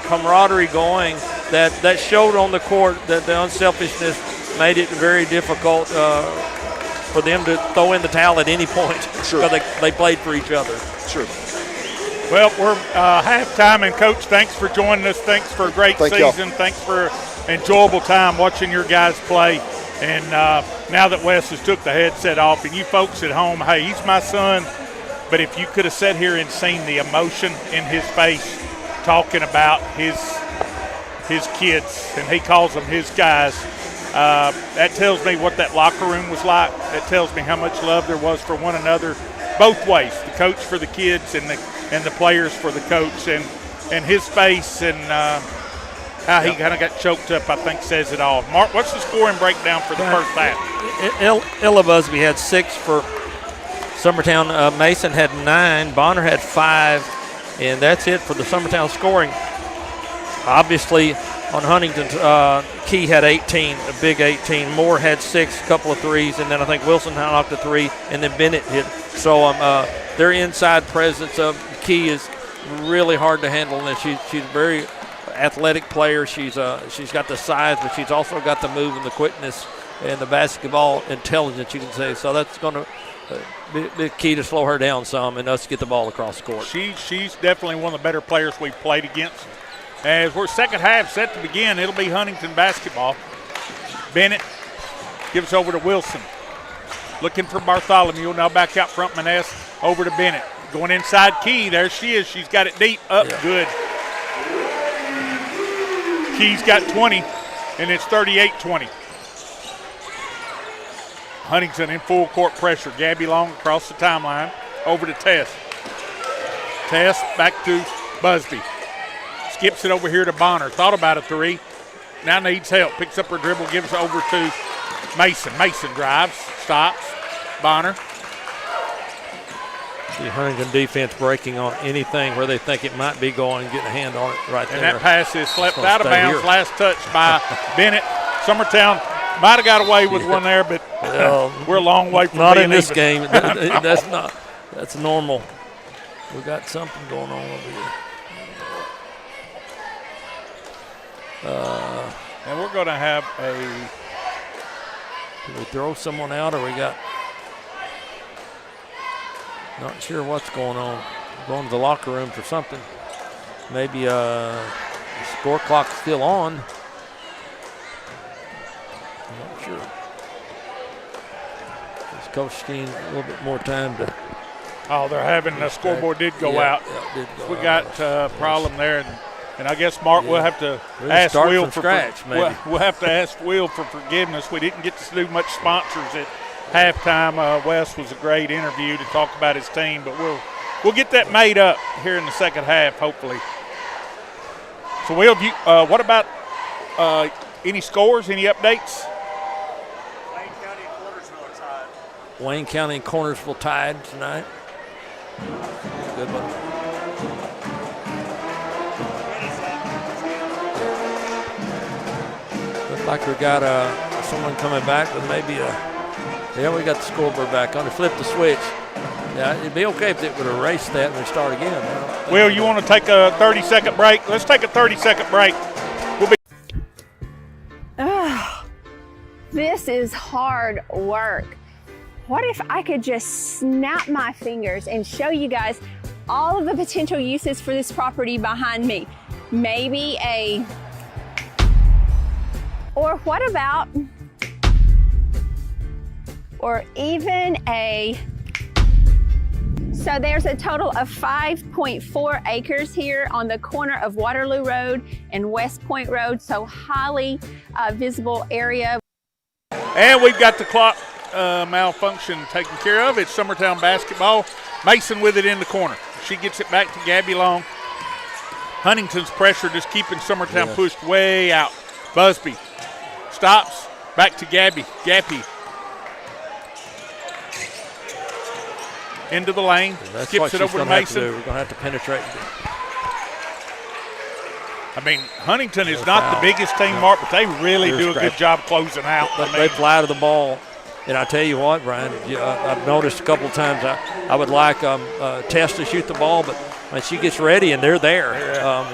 camaraderie going. That showed on the court that the unselfishness made it very difficult for them to throw in the towel at any point. Sure. Because they played for each other. Sure. Well, we're halftime, and Coach, thanks for joining us. Thanks for a great season. Y'all. Thanks for enjoyable time watching your guys play. And now that Wes has took the headset off, and you folks at home, hey, he's my son. But if you could have sat here and seen the emotion in his face talking about his kids, and he calls them his guys, that tells me what that locker room was like. That tells me how much love there was for one another, both ways, the coach for the kids and the players for the coach. And his face and how he kind of got choked up, I think, says it all. Mark, what's the scoring breakdown for the first half? Ella Busby had 6 for Summertown. Mason had 9. Bonner had 5. And that's it for the Summertown scoring. Obviously, on Huntingdon, Key had 18, a big 18. Moore had 6, a couple of threes, and then I think Wilson knocked a 3, and then Bennett hit. So their inside presence of Key is really hard to handle, and she's a very athletic player. She's got the size, but she's also got the move and the quickness and the basketball intelligence, you can say. So that's going to be key to slow her down some and us get the ball across the court. She's definitely one of the better players we've played against. As we're second half set to begin, it'll be Huntington basketball. Bennett gives over to Wilson. Looking for Bartholomew. Now back out front, Maness over to Bennett. Going inside Key. There she is. She's got it deep. Up. Yeah. Good. Key's got 20, and it's 38-20. Huntington in full court pressure. Gabby Long across the timeline. Over to Tess. Tess back to Busby. Skips it over here to Bonner. Thought about a 3. Now needs help. Picks up her dribble. Gives over to Mason. Mason drives. Stops. Bonner. The Huntington defense breaking on anything where they think it might be going, getting a hand on it right there. And that pass is slept out of bounds. Last touch by Bennett. Summertown might have got away with one there, but we're a long way from not being in this even. game. That's normal. We got something going on over here. And we're going to have Did we throw someone out, or we got? Not sure what's going on. Going to the locker room for something. Maybe the score clock's still on. I'm not sure. Is Coach Steen a little bit more time to? Oh, they're having the scoreboard did go out. Yeah, did go we out. got a problem there, and I guess Mark will have to ask Will for scratch. Maybe we'll have to ask Will for forgiveness. We didn't get to do much sponsors at halftime. Wes was a great interview to talk about his team, but we'll get that made up here in the second half, hopefully. So, Will, what about any scores, any updates? Wayne County and Cornersville tied tonight. Good one. Looks like we got someone coming back with maybe yeah, we got the scoreboard back on. Flip the switch. Yeah, it'd be okay if it would erase that and then start again. Will, you want to take a 30-second break? Let's take a 30-second break. This is hard work. What if I could just snap my fingers and show you guys all of the potential uses for this property behind me? Maybe or what about, or even so there's a total of 5.4 acres here on the corner of Waterloo Road and West Point Road, so highly visible area. And we've got the clock malfunction taken care of. It's Summertown basketball. Mason with it in the corner. She gets it back to Gabby Long. Huntington's pressure just keeping Summertown pushed way out. Busby stops, back to Gabby. Gappy into the lane, skips it over to Mason. We're going to have to penetrate. I mean, Huntington is not the biggest team, Mark, but they really do a good job closing out. They fly to the ball. And I tell you what, Brian, I've noticed a couple of times I would like Tess to shoot the ball, but when she gets ready and they're there,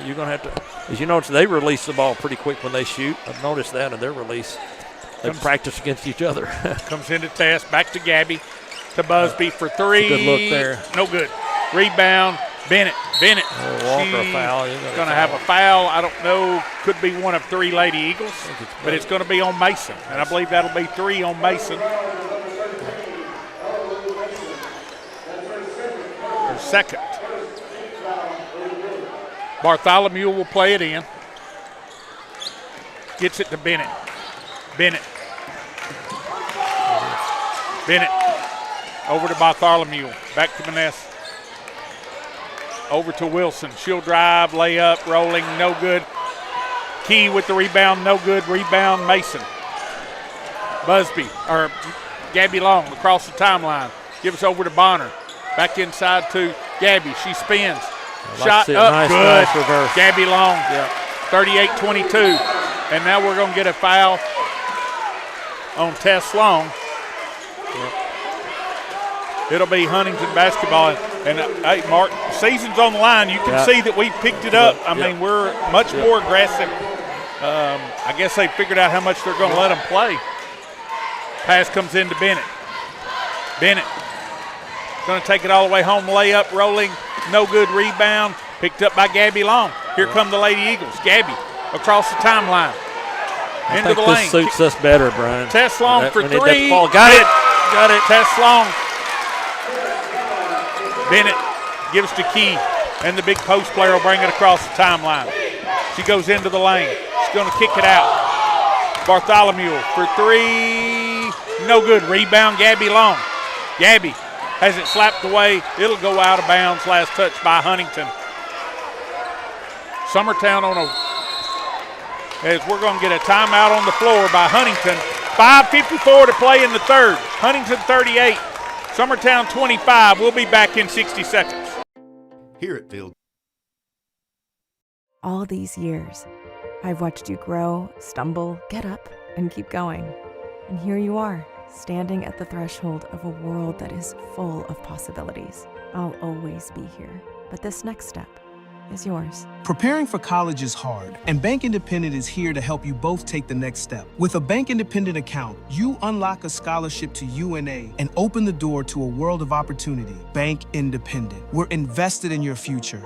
you're going to have to, as you notice, they release the ball pretty quick when they shoot. I've noticed that in their release. They practice against each other. Comes into Tess, back to Gabby, to Busby for three. Good look there. No good. Rebound, Bennett. Walker foul. Going to have a foul. I don't know. Could be one of three Lady Eagles, but it's going to be on Mason. And I believe that'll be 3 on Mason. Her second. Bartholomew will play it in. Gets it to Bennett. Bennett. Over to Bartholomew. Back to Maness. Over to Wilson. She'll drive, layup, rolling, no good. Key with the rebound, no good. Rebound, Mason. Gabby Long across the timeline. Gives over to Bonner. Back inside to Gabby. She spins. Shot up, good. Nice reverse. Gabby Long, 38-22. And now we're going to get a foul on Tess Long. It'll be Huntington basketball. And hey, Mark, season's on the line. You can see that we picked it up. I mean, we're much more aggressive. I guess they figured out how much they're going to let them play. Pass comes into Bennett. Bennett going to take it all the way home. Layup, rolling, no good. Rebound, picked up by Gabby Long. Here come the Lady Eagles. Gabby across the timeline. Into the lane. This suits us better, Brian. Tess Long for 3. Got it. Tess Long. Bennett gives to Key, and the big post player will bring it across the timeline. She goes into the lane. She's going to kick it out. Bartholomew for 3. No good. Rebound, Gabby Long. Gabby has it slapped away. It'll go out of bounds. Last touch by Huntington. Summertown as we're going to get a timeout on the floor by Huntington. 5:54 to play in the third. Huntington 38. Summertown 25. We'll be back in 60 seconds. Here at Field. All these years, I've watched you grow, stumble, get up, and keep going. And here you are, standing at the threshold of a world that is full of possibilities. I'll always be here, but this next step is yours. Preparing for college is hard, and Bank Independent is here to help you both take the next step. With a Bank Independent account, you unlock a scholarship to UNA and open the door to a world of opportunity. Bank Independent. We're invested in your future.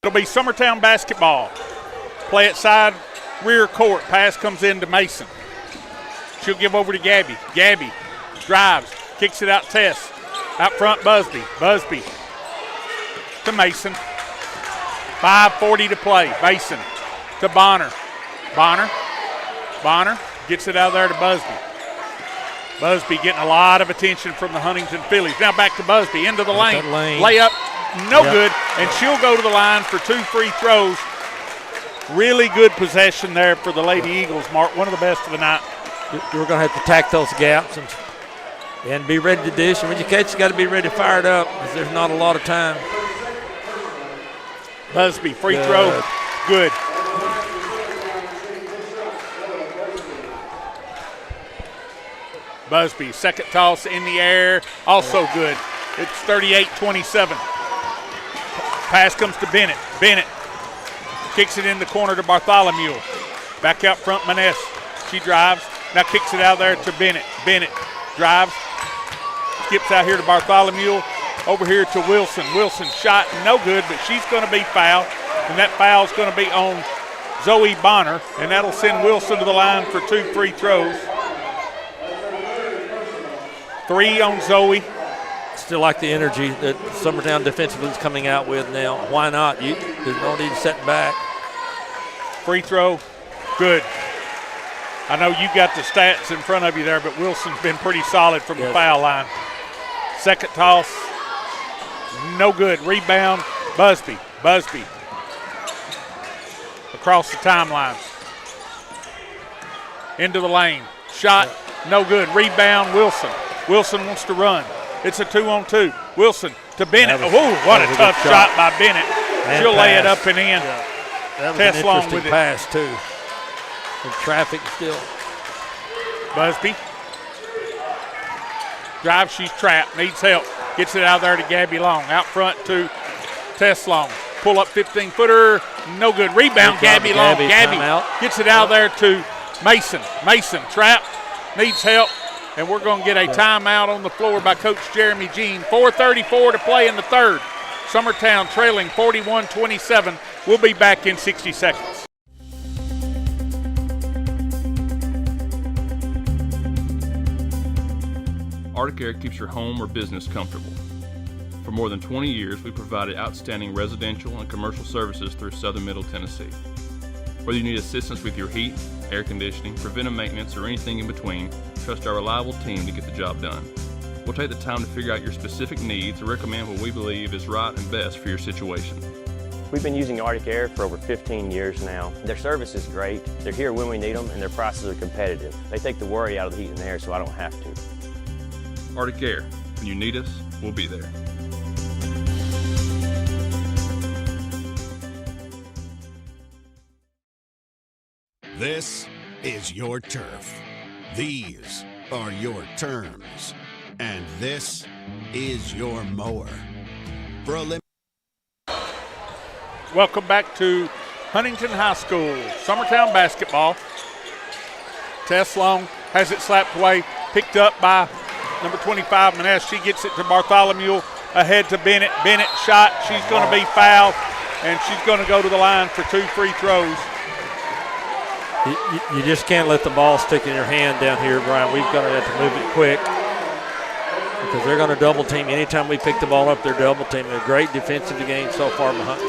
It'll be Summertown basketball. Play it side, rear court. Pass comes into Mason. She'll give over to Gabby. Gabby drives, kicks it out Tess. Out front, Busby. Busby to Mason. 5:40 to play. Mason to Bonner. Bonner gets it out of there to Busby. Busby getting a lot of attention from the Huntington Phillies. Now back to Busby, into the lane. Layup. No good, and she'll go to the line for 2 free throws. Really good possession there for the Lady Eagles, Mark. One of the best of the night. You're going to have to attack those gaps and be ready to dish. And when you catch, you got to be ready to fire it up because there's not a lot of time. Busby, free throw, good. Busby, second toss in the air, also good. It's 38-27. Pass comes to Bennett. Bennett kicks it in the corner to Bartholomew. Back out front, Maness. She drives. Now kicks it out there to Bennett. Bennett drives. Skips out here to Bartholomew. Over here to Wilson. Wilson shot no good, but she's going to be fouled. And that foul is going to be on Zoe Bonner. And that'll send Wilson to the line for 2 free throws. 3 on Zoe. Still like the energy that Summertown defensively is coming out with now. Why not? There's no need to set back. Free throw, good. I know you got the stats in front of you there, but Wilson's been pretty solid from the foul line. Second toss, no good. Rebound, Busby. Busby across the timeline. Into the lane. Shot, no good. Rebound, Wilson. Wilson wants to run. It's a 2-on-2. Wilson to Bennett. Oh, what a tough shot by Bennett. She'll lay it up and in. Yeah. That was Tess an Long interesting with it. pass, too. In traffic still. Busby. Drive, she's trapped, needs help. Gets it out there to Gabby Long. Out front to Tess Long. Pull up 15-footer, no good. Rebound, Gabby Long. Gabby gets it out there to Mason. Mason trapped, needs help. And we're going to get a timeout on the floor by Coach Jeremy Jean. 4:34 to play in the third. Summertown trailing 41-27. We'll be back in 60 seconds. Arctic Air keeps your home or business comfortable. For more than 20 years, we provided outstanding residential and commercial services through Southern Middle Tennessee. Whether you need assistance with your heat, air conditioning, preventive maintenance, or anything in between, trust our reliable team to get the job done. We'll take the time to figure out your specific needs and recommend what we believe is right and best for your situation. We've been using Arctic Air for over 15 years now. Their service is great, they're here when we need them, and their prices are competitive. They take the worry out of the heat and air so I don't have to. Arctic Air, when you need us, we'll be there. This is your turf. These are your terms. And this is your mower. For a Welcome back to Huntingdon High School. Summertown basketball. Tess Long has it slapped away, picked up by number 25, Maness. She gets it to Bartholomew, ahead to Bennett. Bennett shot. She's going to be fouled, and she's going to go to the line for 2 free throws. You just can't let the ball stick in your hand down here, Brian. We've got to have to move it quick because they're going to double team. Anytime we pick the ball up, they're double teaming. A great defensive game so far behind.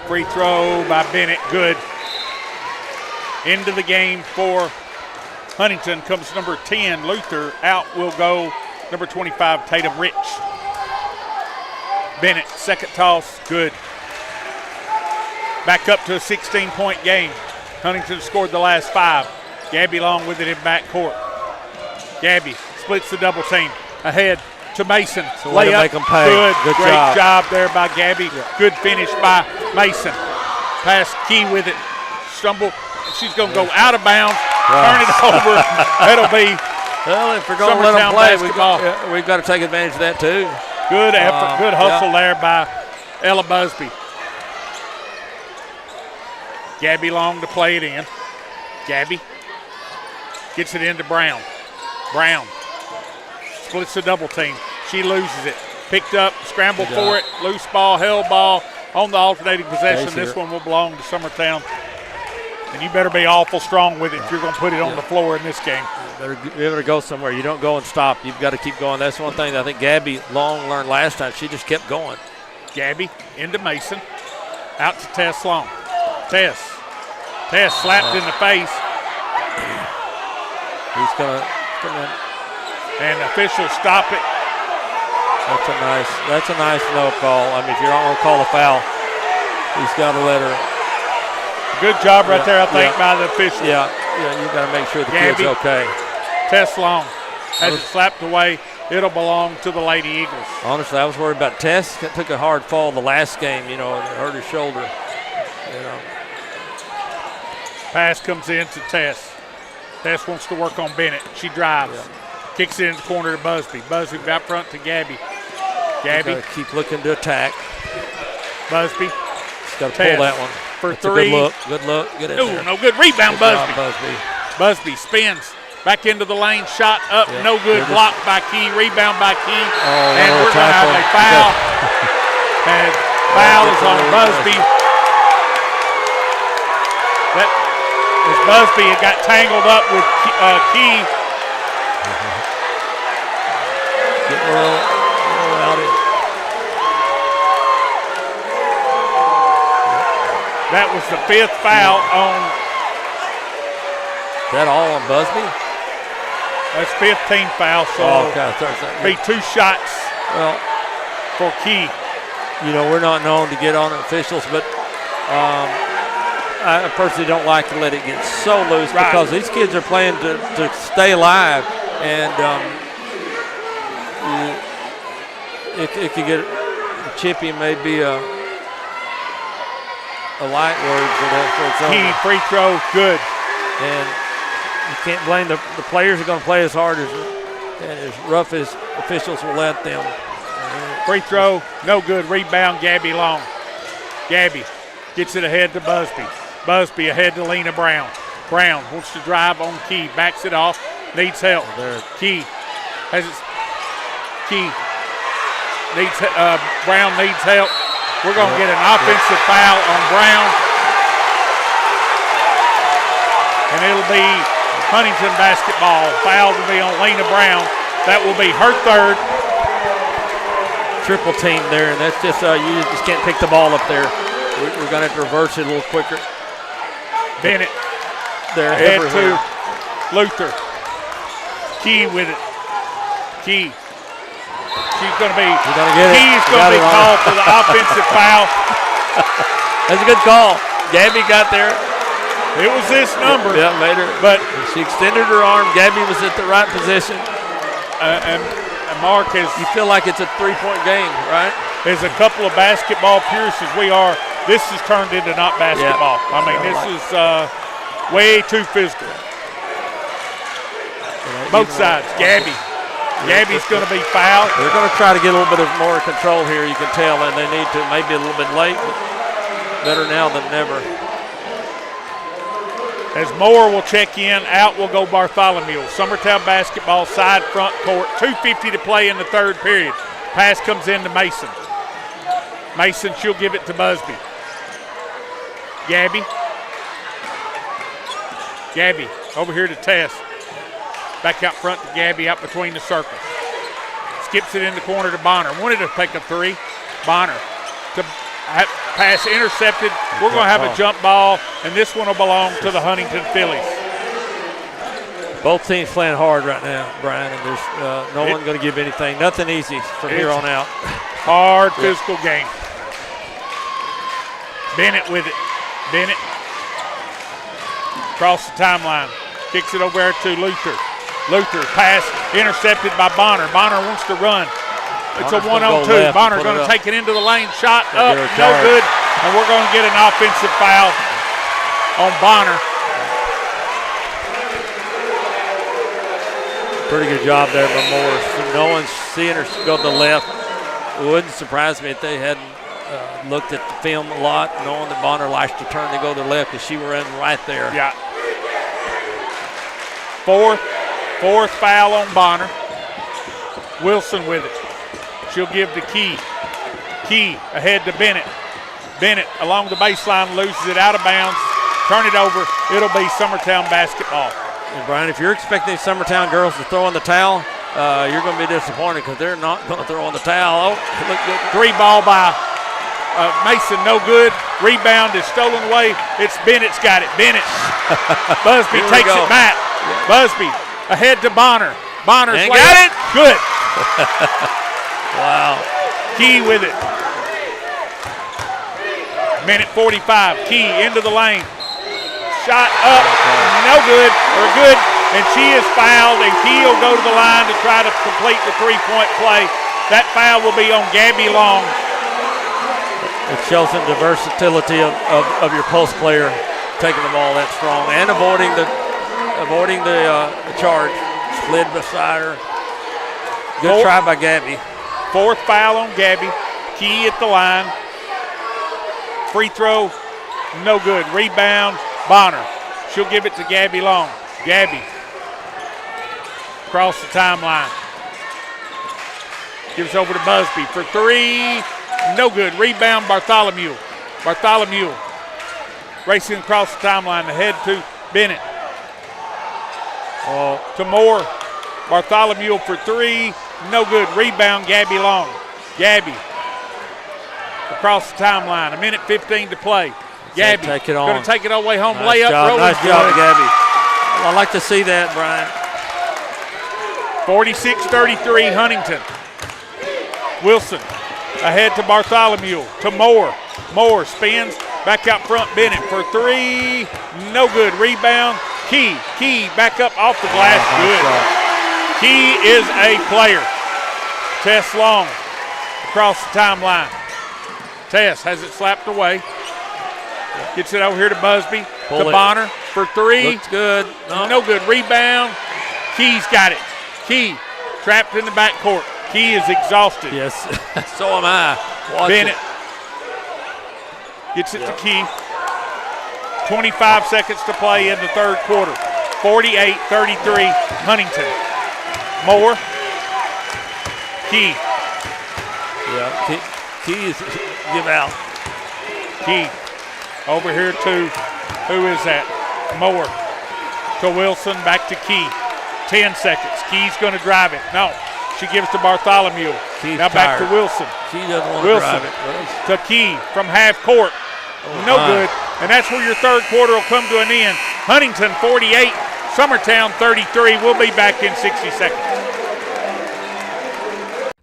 Free throw by Bennett, good. Into the game for Huntingdon comes number 10, Luther. Out will go number 25, Tatum Rich. Bennett, second toss, good. Back up to a 16-point game. Huntingdon scored the last 5. Gabby Long with it in backcourt. Gabby splits the double team. Ahead to Mason. So layup, make them pay. Good. Great job there by Gabby. Yeah. Good finish by Mason. Pass Key with it. Stumble. She's going to go out of bounds. Turn it over. That'll be if we're going to let them play, we've got to take advantage of that too. Good effort. Good hustle there by Ella Busby. Gabby Long to play it in. Gabby gets it into Brown. Brown splits the double team. She loses it. Picked up, scrambled for it. Loose ball, held ball on the alternating possession. This one will belong to Summertown. And you better be awful strong with it if you're going to put it on the floor in this game. You better be able to go somewhere. You don't go and stop. You've got to keep going. That's one thing that I think Gabby Long learned last time. She just kept going. Gabby into Mason. Out to Tess Long. Tess slapped in the face. He's going to come in. And officials stop it. That's a nice no call. I mean, if you're not going to call a foul, he's got to let her. Good job right there, I think, by the official. Yeah, you got to make sure the kid's okay. Tess Long has it slapped away. It'll belong to the Lady Eagles. Honestly, I was worried about Tess. Took a hard fall the last game, and it hurt her shoulder. Pass comes in to Tess. Tess wants to work on Bennett. She drives. Yeah. Kicks it in the corner to Busby. Busby out front to Gabby. Gabby. Keep looking to attack. Busby. She's got to pull that one. for That's three. Good look. Get it Ooh, there. no good. Rebound, Good Busby. job, Busby. Busby spins back into the lane. Shot up. Yeah. No good. Good. Blocked by Key. Rebound by Key. Oh, and we're going to have a foul. And foul is on Busby. That as Busby had got tangled up with Key. Getting a little rowdy. That was the 5th foul on. Is that all on Busby? That's 15 foul, so be 2 shots for Key. You know, we're not known to get on officials, but I personally don't like to let it get so loose because these kids are playing to stay alive, and it could get chippy, maybe a light word for that. Key free throw, good. And you can't blame the players are going to play as hard and as rough as officials will let them. Free throw, no good. Rebound, Gabby Long. Gabby gets it ahead to Busby. Busby ahead to Lena Brown. Brown wants to drive on Key, backs it off, needs help. Key has it. Key needs Brown needs help. We're going to get an offensive foul on Brown, and it'll be Huntingdon basketball. Foul will be on Lena Brown. That will be her 3rd. Triple team there, and that's just you just can't pick the ball up there. We're going to have to reverse it a little quicker. Bennett there ahead everywhere. to Luther. Key with it. Key. She's going to be. Key's going to be called for the offensive foul. That's a good call. Gabby got there. It was this number. Yeah, later. But she extended her arm. Gabby was at the right position. And Mark has. You feel like it's a 3-point game, right? As a couple of basketball purists as we are, this has turned into not basketball. Yeah. I mean, this is way too physical. Both sides. Gabby. Gabby's going to be fouled. They're going to try to get a little bit of more control here, you can tell, and they need to maybe a little bit late, but better now than never. As Moore will check in, out will go Bartholomew. Summertown basketball, side front court, 2:50 to play in the 3rd period. Pass comes in to Mason. Mason, she'll give it to Busby. Gabby. Gabby, over here to Tess. Back out front to Gabby, out between the circles. Skips it in the corner to Bonner. Wanted to take a 3. Bonner to pass intercepted. We're going to have a jump ball, and this one will belong to the Huntingdon Phillies. Both teams playing hard right now, Brian, and there's no one going to give anything. Nothing easy from here on out. Hard physical game. Bennett with it. Bennett across the timeline. Kicks it over there to Luther. Luther pass intercepted by Bonner. Bonner wants to run. It's a 1-on-2. Bonner going to take it into the lane. Shot up, no good. And we're going to get an offensive foul on Bonner. Pretty good job there by Morris. No one's seeing her go to the left. It wouldn't surprise me if they hadn't looked at the film a lot, knowing that Bonner likes to turn to go to the left because she ran right there. Yeah. Fourth foul on Bonner. Wilson with it. She'll give to Key. Key ahead to Bennett. Bennett along the baseline loses it out of bounds. Turn it over. It'll be Summertown basketball. And Brian, if you're expecting Summertown girls to throw in the towel, you're going to be disappointed because they're not going to throw in the towel. Oh, look good. 3 ball by Mason, no good. Rebound is stolen away. It's Bennett's got it. Bennett. Busby takes it back. Yeah. Busby ahead to Bonner. Bonner's got it. Good. Wow. Key with it. Minute 45. Key into the lane. Shot up. No good. Or good. And she is fouled, and Key will go to the line to try to complete the 3-point play. That foul will be on Gabby Long. It shows some versatility of your post player taking the ball that strong and avoiding the charge. Slid beside her. Good try by Gabby. 4th foul on Gabby. Key at the line. Free throw no good. Rebound, Bonner. She'll give it to Gabby Long. Gabby across the timeline. Gives over to Busby for three, no good. Rebound, Bartholomew. Bartholomew racing across the timeline, ahead to Bennett. To Moore. Bartholomew for three, no good. Rebound, Gabby Long. Gabby across the timeline, 1:15 to play. Gabby take it on. Going to take it all the way home. Nice Layup, job. rolling. Nice job, Gabby. I like to see that, Brian. 46-33, Huntington. Wilson ahead to Bartholomew, to Moore. Moore spins, back out front, Bennett for three, no good. Rebound, Key. Key back up off the glass, good. Key is a player. Tess Long across the timeline. Tess has it slapped away. Gets it over here to Busby, to Bonner for three. Looks good. No good. Rebound. Key's got it. Key trapped in the backcourt. Key is exhausted. Yes, so am I. Bennett gets it to Key. 25 seconds to play in the third quarter. 48-33, Huntington. Moore. Key. Yeah, Key is give out. Key over here to, who is that? Moore. To Wilson, back to Key. 10 seconds. Key's going to drive it. No. She gives to Bartholomew. Key's now back tired. to Wilson. She doesn't want to drive it. To Key from half court. No good. And that's where your third quarter will come to an end. Huntington 48, Summertown 33. We'll be back in 60 seconds.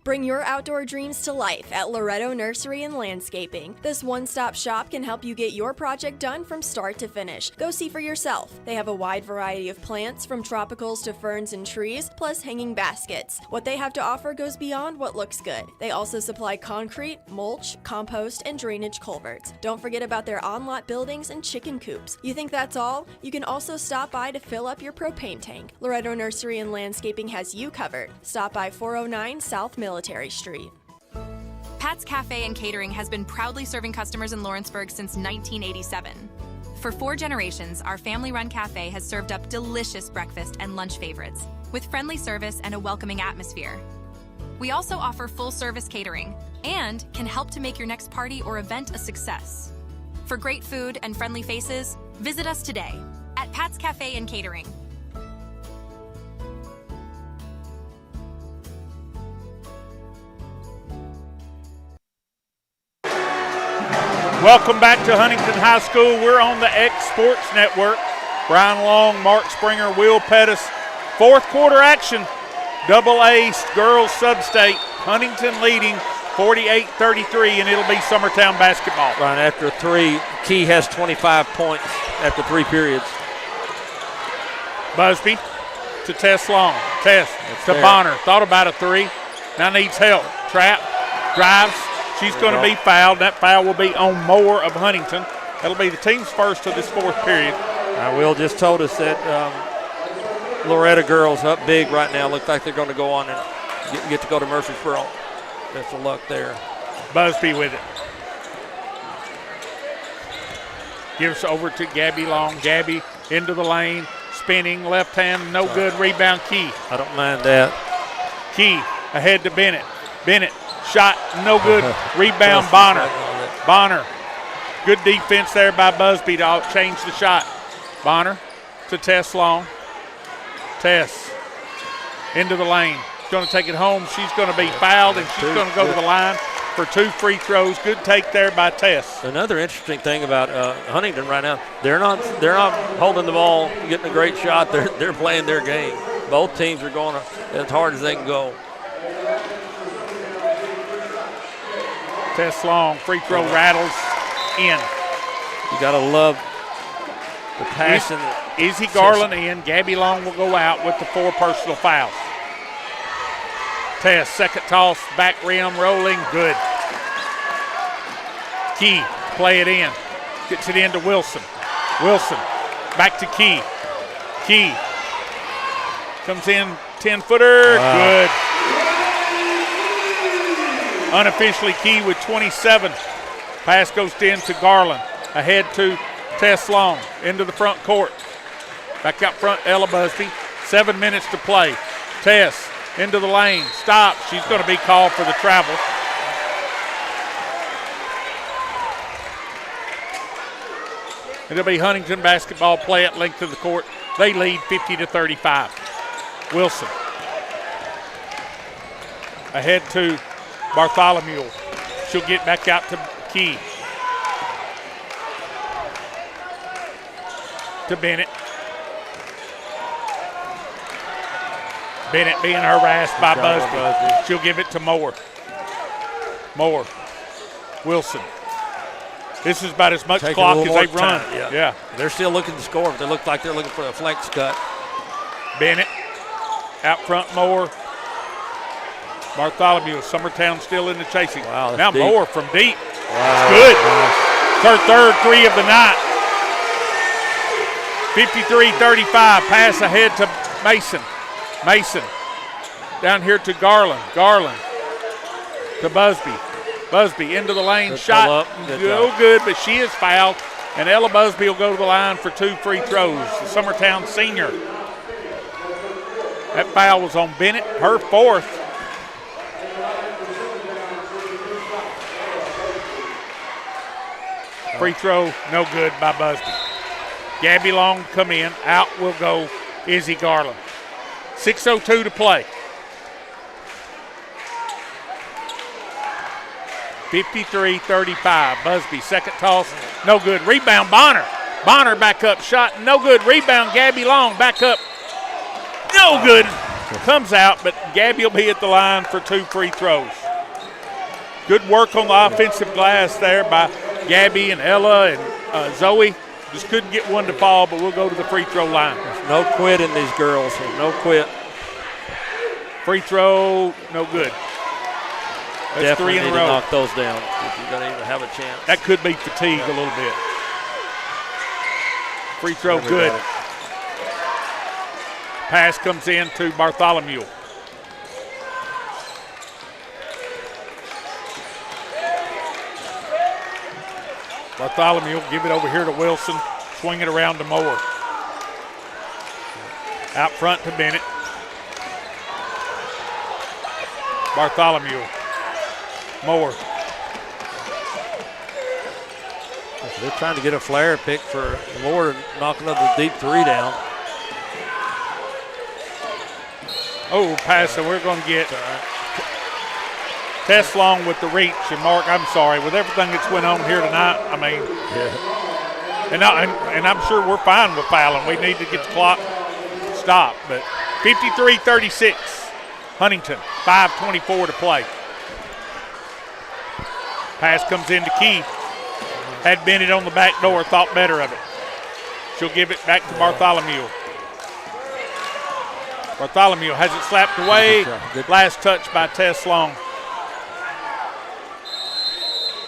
Bring your outdoor dreams to life at Loretto Nursery and Landscaping. This one-stop shop can help you get your project done from start to finish. Go see for yourself. They have a wide variety of plants, from tropicals to ferns and trees, plus hanging baskets. What they have to offer goes beyond what looks good. They also supply concrete, mulch, compost, and drainage culverts. Don't forget about their on-lot buildings and chicken coops. You think that's all? You can also stop by to fill up your propane tank. Loretto Nursery and Landscaping has you covered. Stop by 409 South Military Street. Pat's Cafe and Catering has been proudly serving customers in Lawrenceburg since 1987. For 4 generations, our family-run cafe has served up delicious breakfast and lunch favorites, with friendly service and a welcoming atmosphere. We also offer full-service catering and can help to make your next party or event a success. For great food and friendly faces, visit us today at Pat's Cafe and Catering. Welcome back to Huntington High School. We're on the X Sports Network. Brian Long, Mark Springer, Will Pettis. Fourth quarter action. AA girls sub-state. Huntington leading 48-33, and it'll be Summertown basketball. Right after 3, Key has 25 points after 3 periods. Busby to Tess Long. Tess to Bonner. Thought about a 3. Now needs help. Trap. Drives. She's going to be fouled. That foul will be on Moore of Huntington. That'll be the team's first of this fourth period. Will just told us that Loretta girls up big right now. Look like they're going to go on and get to go to Murfreesboro. That's the luck there. Busby with it. Gives over to Gabby Long. Gabby into the lane. Spinning, left hand, no good. Rebound, Key. I don't mind that. Key ahead to Bennett. Bennett. Shot, no good. Rebound, Bonner. Bonner. Good defense there by Busby to change the shot. Bonner to Tess Long. Tess into the lane. Going to take it home. She's going to be fouled, and she's going to go to the line for 2 free throws. Good take there by Tess. Another interesting thing about Huntington right now, they're not holding the ball, getting a great shot. They're playing their game. Both teams are going as hard as they can go. Tess Long, free throw rattles in. You got to love the passion. Izzy Garland in. Gabby Long will go out with the 4 personal fouls. Tess, second toss, back rim, rolling, good. Key, play it in. Gets it into Wilson. Wilson, back to Key. Key comes in, 10-footer, good. Unofficially Key with 27. Pass goes in to Garland. Ahead to Tess Long. Into the front court. Back out front, Ella Busby. 7 minutes to play. Tess into the lane. Stop. She's going to be called for the travel. It'll be Huntingdon basketball play at length of the court. They lead 50-35. Wilson. Ahead to Bartholomew. She'll get back out to Key. To Bennett. Bennett being harassed by Busby. She'll give it to Moore. Moore. Wilson. This is about as much clock as they've run. Yeah. They're still looking to score. They look like they're looking for a flex cut. Bennett. Out front, Moore. Bartholomew. Summertown still in the chasing. Wow, now deep. Moore from deep. Wow. It's good. It's her third three of the night. 53-35. Pass ahead to Mason. Mason. Down here to Garland. Garland. To Busby. Busby into the lane. Good Shot. Good, good, but she is fouled. And Ella Busby will go to the line for 2 free throws. The Summertown senior. That foul was on Bennett, her fourth. Free throw, no good by Busby. Gabby Long come in. Out will go Izzy Garland. 6:02 to play. 53-35. Busby, second toss, no good. Rebound, Bonner. Bonner back up, shot, no good. Rebound, Gabby Long, back up, no good. Comes out, but Gabby will be at the line for 2 free throws. Good work on the offensive glass there by Gabby and Ella and Zoe. Just couldn't get one to fall, but we'll go to the free throw line. There's no quit in these girls. No quit. Free throw, no good. That's Definitely 3 in a need row. to knock those down if you're going to even have a chance. That could be fatigue a little bit. Free throw, good. Pass comes in to Bartholomew. Bartholomew will give it over here to Wilson. Swing it around to Moore. Out front to Bennett. Bartholomew. Moore. They're trying to get a flare pick for Moore to knock another deep 3 down. Oh, pass, so we're going to get Tess Long with the reach. And Mark, I'm sorry, with everything that's went on here tonight, I mean, and I'm sure we're fine with fouling. We need to get the clock stopped. But 53-36, Huntington, 5:24 to play. Pass comes into Key. Had Bennett on the back door, thought better of it. She'll give it back to Bartholomew. Bartholomew has it slapped away. Last touch by Tess Long.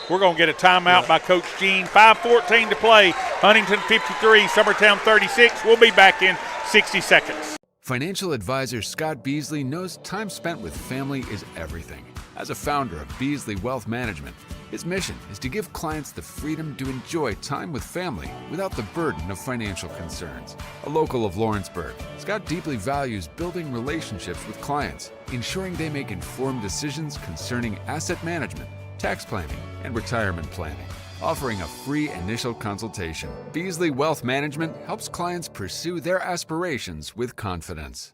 We're going to get a timeout by Coach Jean. 5:14 to play. Huntington 53, Summertown 36. We'll be back in 60 seconds. Financial advisor Scott Beasley knows time spent with family is everything. As a founder of Beasley Wealth Management, his mission is to give clients the freedom to enjoy time with family without the burden of financial concerns. A local of Lawrenceburg, Scott deeply values building relationships with clients, ensuring they make informed decisions concerning asset management, tax planning, and retirement planning. Offering a free initial consultation, Beasley Wealth Management helps clients pursue their aspirations with confidence.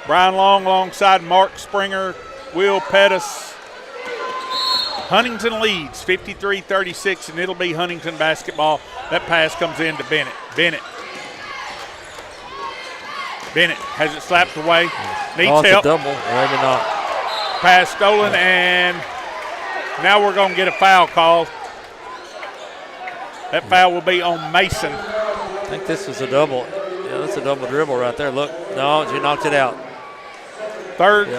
Brian Long alongside Mark Springer, Will Pettis. Huntington leads 53-36, and it'll be Huntington basketball. That pass comes in to Bennett. Bennett has it slapped away. Needs help. It's a double. Maybe not. Pass stolen, and now we're going to get a foul call. That foul will be on Mason. I think this is a double. Yeah, that's a double dribble right there. Look, no, she knocked it out.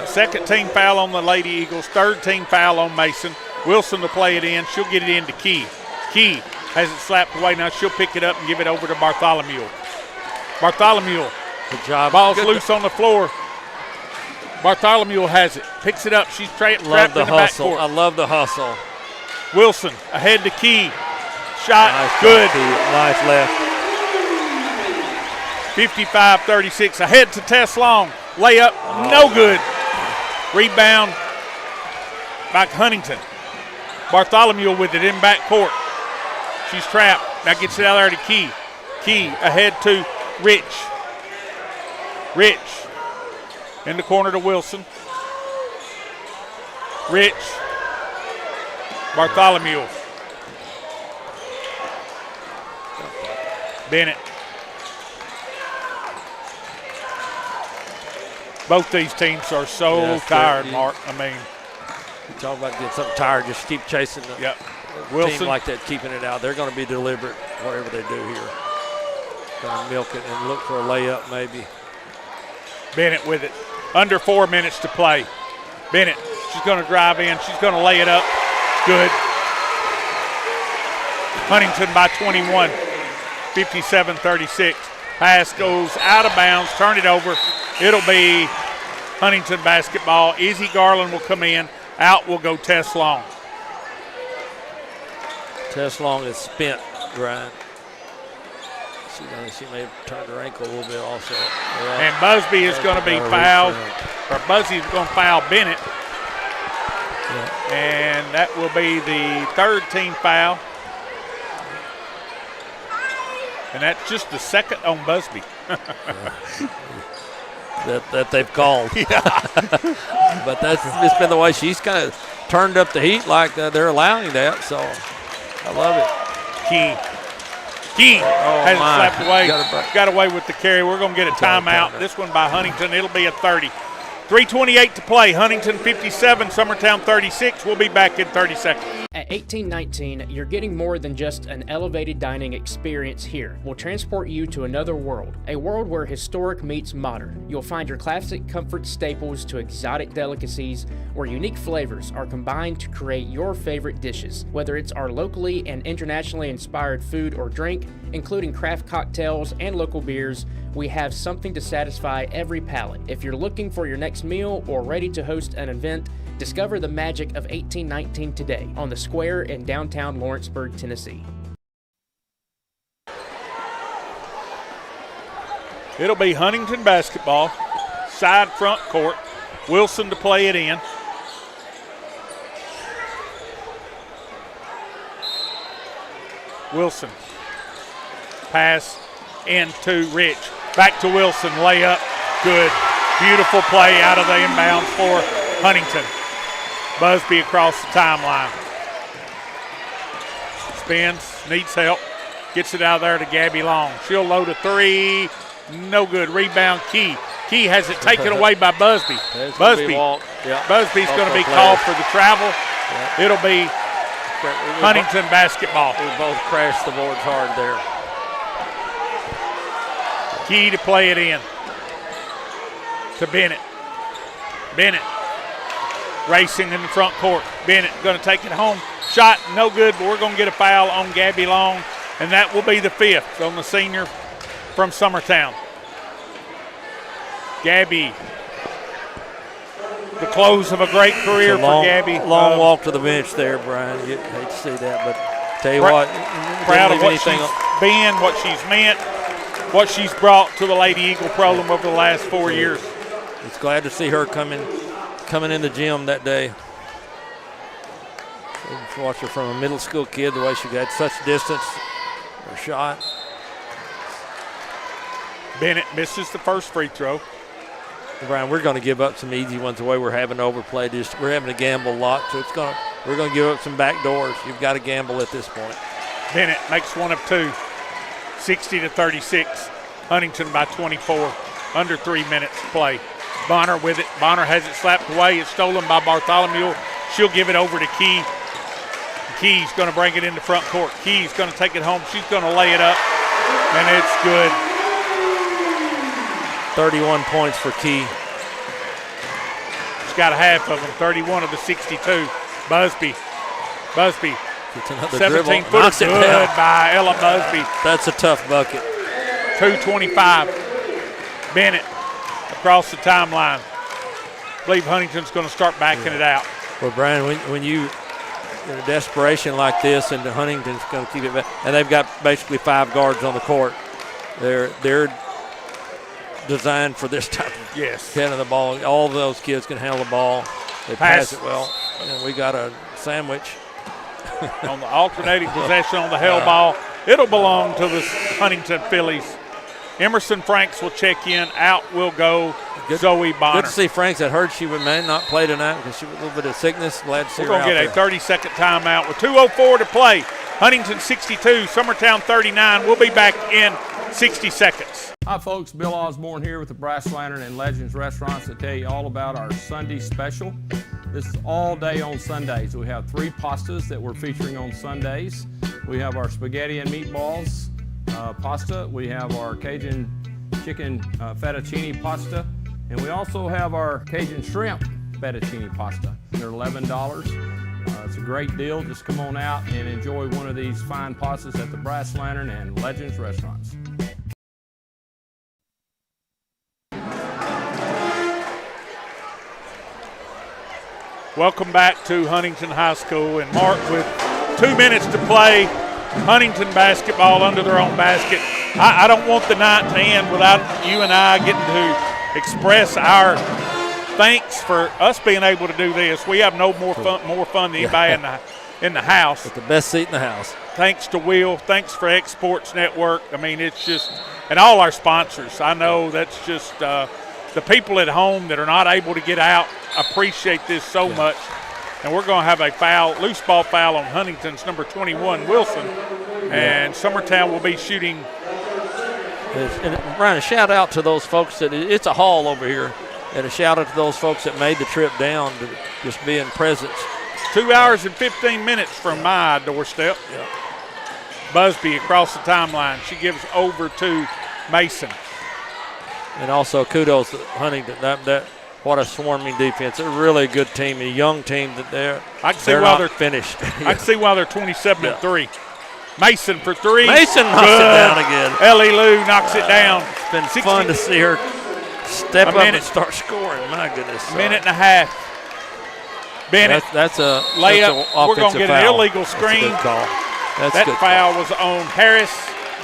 Second team foul on the Lady Eagles. Third team foul on Mason. Wilson to play it in. She'll get it into Key. Key has it slapped away. Now she'll pick it up and give it over to Bartholomew. Bartholomew. Good job. Ball's Good loose on the floor. Bartholomew has it. Picks it up. She's trapped in the hustle. backcourt. I love the hustle. Wilson ahead to Key. Shot Nice good. Nice left. 55-36. Ahead to Tess Long. Layup, no good. Rebound by Huntingdon. Bartholomew with it in backcourt. She's trapped. Now gets it out there to Key. Key ahead to Rich. Rich in the corner to Wilson. Rich. Bartholomew. Bennett. Both these teams are so tired, Mark. I mean, you talk about getting something tired, just keep chasing the Wilson. team like that, keeping it out. They're going to be deliberate, whatever they do here. Going to milk it and look for a layup maybe. Bennett with it. Under 4 minutes to play. Bennett, she's going to drive in. She's going to lay it up. Good. Huntingdon by 21, 57-36. Pass goes out of bounds. Turn it over. It'll be Huntingdon basketball. Izzy Garland will come in. Out will go Tess Long. Tess Long is spent, Brian. She may have turned her ankle a little bit also. Yeah. And Busby is going to be fouled. Or Busby is going to foul Bennett. Yeah. And that will be the third team foul. And that's just the second on Busby. that they've called. Yeah. But that's just been the way she's kind of turned up the heat like they're allowing that. So I love it. Key has it slapped away. Got away with the carry. We're going to get a timeout. This one by Huntingdon. It'll be a 30. 3:28 to play. Huntingdon 57, Summertown 36. We'll be back in 30 seconds. At 1819, you're getting more than just an elevated dining experience here. We'll transport you to another world, a world where historic meets modern. You'll find your classic comfort staples to exotic delicacies, where unique flavors are combined to create your favorite dishes. Whether it's our locally and internationally inspired food or drink, including craft cocktails and local beers, we have something to satisfy every palate. If you're looking for your next meal or ready to host an event, discover the magic of 1819 today on the Square in downtown Lawrenceburg, Tennessee. It'll be Huntingdon basketball, side front court. Wilson to play it in. Wilson. Pass into Rich. Back to Wilson. Layup. Good. Beautiful play out of the inbounds for Huntingdon. Busby across the timeline. Spins. Needs help. Gets it out there to Gabby Long. She'll load a three. No good. Rebound Key. Key has it taken away by Busby. Busby's going to be called for the travel. Yeah. It'll be Huntingdon basketball. We both crashed the boards hard there. Key to play it in to Bennett. Bennett racing in the front court. Bennett going to take it home. Shot no good, but we're going to get a foul on Gabby Long, and that will be the fifth on the senior from Summertown. Gabby, the close of a great career for Gabby. Long walk to the bench there, Brian. You hate to see that, but tell you what, proud of what she's been, what she's meant, what she's brought to the Lady Eagle program over the last 4 years. It's glad to see her coming in the gym that day. Watch her from a middle school kid, the way she got such distance. Her shot. Bennett misses the first free throw. Brian, we're going to give up some easy ones the way we're having to overplay. We're having to gamble a lot, so we're going to give up some back doors. You've got to gamble at this point. Bennett makes one of two, 60-36. Huntingdon by 24, under 3 minutes to play. Bonner with it. Bonner has it slapped away. It's stolen by Bartholomew. She'll give it over to Key. Key's going to bring it into front court. Key's going to take it home. She's going to lay it up, and it's good. 31 points for Key. She's got a half of them, 31 of the 62. Busby. Gets another 17 dribble. footer, Knocks it good down. by Ella Busby. That's a tough bucket. 2:25. Bennett across the timeline. I believe Huntington's going to start backing it out. Well, Brian, when you in a desperation like this, and Huntington's going to keep it back, and they've got basically 5 guards on the court. They're designed for this type of handling the ball. All of those kids can handle the ball. They pass it well, and we got a sandwich. On the alternating possession on the hell ball. It'll belong to the Huntington Phillies. Emerson Franks will check in. Out will go Zoe Bonner. Good to see Franks. I heard she may not play tonight because she was a little bit of sickness. Glad to see her We're going to get a 30-second timeout with 2:04 to play. Huntington 62, Summertown 39. We'll be back in 60 seconds. Hi folks, Bill Osborne here with the Brass Lantern and Legends Restaurants to tell you all about our Sunday special. This is all day on Sundays. We have 3 pastas that we're featuring on Sundays. We have our spaghetti and meatballs pasta. We have our Cajun chicken fettuccine pasta. And we also have our Cajun shrimp fettuccine pasta. They're $11. It's a great deal. Just come on out and enjoy one of these fine pastas at the Brass Lantern and Legends Restaurants. Welcome back to Huntington High School. And Mark, with 2 minutes to play, Huntington basketball under their own basket. I don't want the night to end without you and I getting to express our thanks for us being able to do this. We have no more fun than anybody in the house. With the best seat in the house. Thanks to Will. Thanks for X Sports Network. I mean, it's just, and all our sponsors. I know that's just the people at home that are not able to get out appreciate this so much. And we're going to have a foul, loose ball foul on Huntington's number 21, Wilson. And Summertown will be shooting. And Brian, a shout out to those folks that it's a haul over here. And a shout out to those folks that made the trip down to just be in presence. 2 hours and 15 minutes from my doorstep. Yeah. Busby across the timeline. She gives over to Mason. And also kudos to Huntington. That what a swarming defense. A really good team, a young team that they're not finished. I can see why they're 27-3. Mason for 3. Mason knocks it down again. Ellie Lou knocks it down. It's been fun to see her step up and start scoring. My goodness. Minute and a half. Bennett. That's a layup. We're going to get an illegal screen. That's a good call. That foul was on Harris.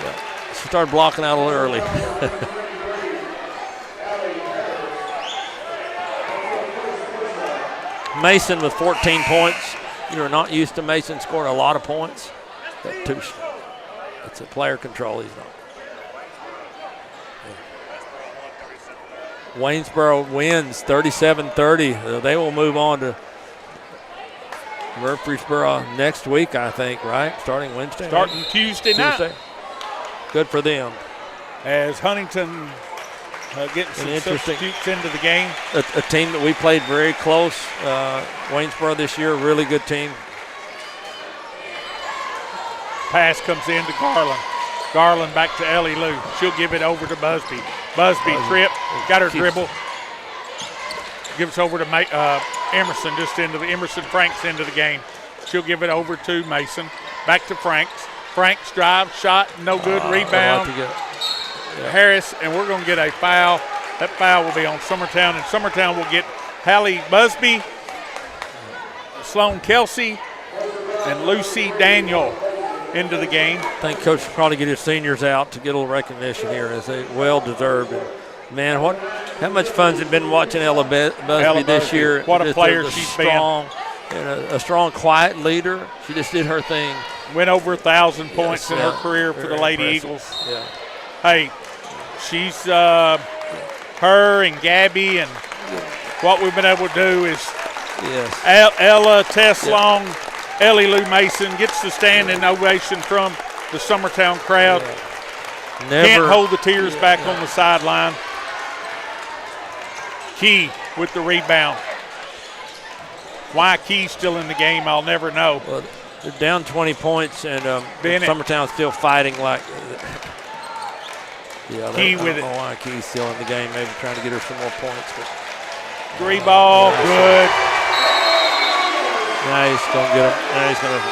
Yeah. She started blocking out a little early. Mason with 14 points. You're not used to Mason scoring a lot of points. It's a player control. He's not. Waynesboro wins 37-30. They will move on to Murfreesboro next week, I think, right? Starting Wednesday? Starting Tuesday night. Good for them. As Huntington getting some substitutes into the game. A team that we played very close. Waynesboro this year, a really good team. Pass comes in to Garland. Garland back to Ellie Lou. She'll give it over to Busby. Busby trip, got her dribble. Gives over to Emerson, Emerson Franks into the game. She'll give it over to Mason. Back to Franks. Franks drive, shot, no good, rebound. Harris, and we're going to get a foul. That foul will be on Summertown, and Summertown will get Hallie Busby, Sloan Kelsey, and Lucy Daniel into the game. I think Coach will probably get his seniors out to get a little recognition here, as they well deserved. And man, how much fun's it been watching Ella Busby this year? What a player she's been. And a strong, quiet leader. She just did her thing. Went over 1,000 points in her career for the Lady Eagles. Yeah. Hey, she's her and Gabby, and what we've been able to do is Ella, Tess Long, Ellie Lou Mason gets the standing ovation from the Summertown crowd. Can't hold the tears back on the sideline. Key with the rebound. Why Key's still in the game, I'll never know. Well, they're down 20 points, and Summertown's still fighting like. Yeah, Key with I it. don't know why Key's still in the game, maybe trying to get her some more points. But 3 ball, good. Now he's going to get him. Now he's going to.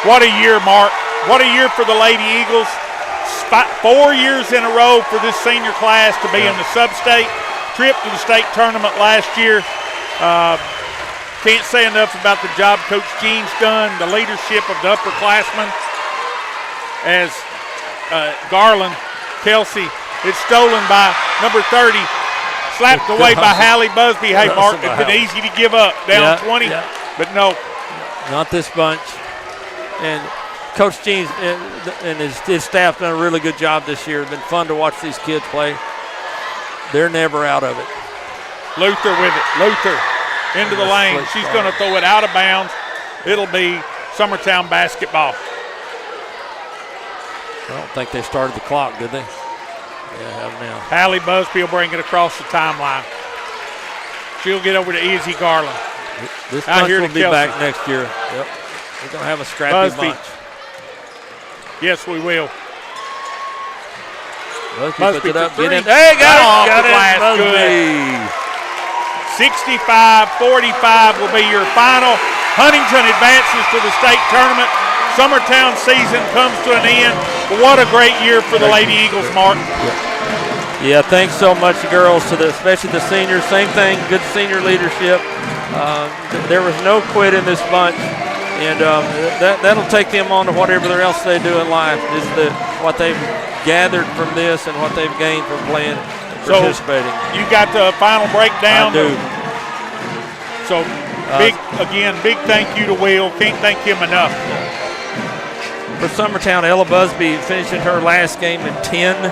What a year, Mark. What a year for the Lady Eagles. 4 years in a row for this senior class to be in the sub-state. Trip to the state tournament last year. Can't say enough about the job Coach Jean's done, the leadership of the upperclassmen. As Garland, Kelsey, it's stolen by number 30, slapped away by Hallie Busby. Hey, Mark, it's been easy to give up, down 20, but no. Not this bunch. And Coach Jean and his staff done a really good job this year. It's been fun to watch these kids play. They're never out of it. Luther with it. Luther into the lane. She's going to throw it out of bounds. It'll be Summertown basketball. I don't think they started the clock, did they? Yeah, have now. Hallie Busby will bring it across the timeline. She'll get over to Izzy Garland. This bunch will be back next year. Yep. We're going to have a scrappy bunch. Yes, we will. Busby puts it up. Get in. Hey, got it. Good. 65-45 will be your final. Huntingdon advances to the state tournament. Summertown season comes to an end. But what a great year for the Lady Eagles, Mark. Yeah, thanks so much, girls, especially the seniors. Same thing, good senior leadership. There was no quit in this bunch, and that'll take them on to whatever else they do in life. Is what they've gathered from this and what they've gained from playing and participating. So you got the final breakdown? I do. So big thank you to Will. Can't thank him enough. For Summertown, Ella Busby finishing her last game in 10.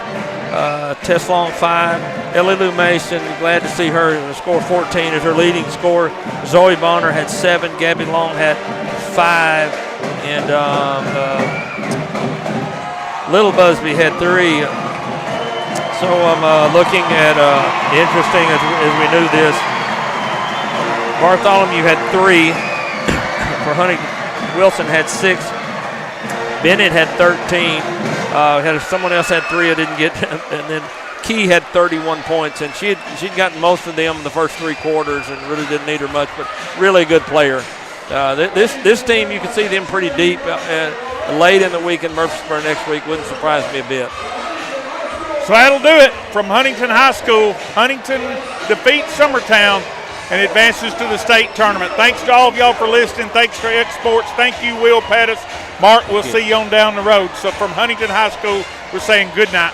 Tess Long 5. Ellie Lou Mason, glad to see her score 14 as her leading scorer. Zoe Bonner had 7. Gabby Long had 5. And Little Busby had 3. So I'm looking at interesting as we knew this. Bartholomew had 3 for Huntingdon. Wilson had 6. Bennett had 13. Someone else had 3 I didn't get. And then Key had 31 points. And she'd gotten most of them in the first 3 quarters and really didn't need her much, but really a good player. This team, you can see them pretty deep late in the week in Murfreesboro next week. Wouldn't surprise me a bit. So that'll do it from Huntingdon High School. Huntingdon defeats Summertown and advances to the state tournament. Thanks to all of y'all for listening. Thanks to X Sports. Thank you, Will Pettis. Mark, we'll see you on down the road. So from Huntingdon High School, we're saying good night.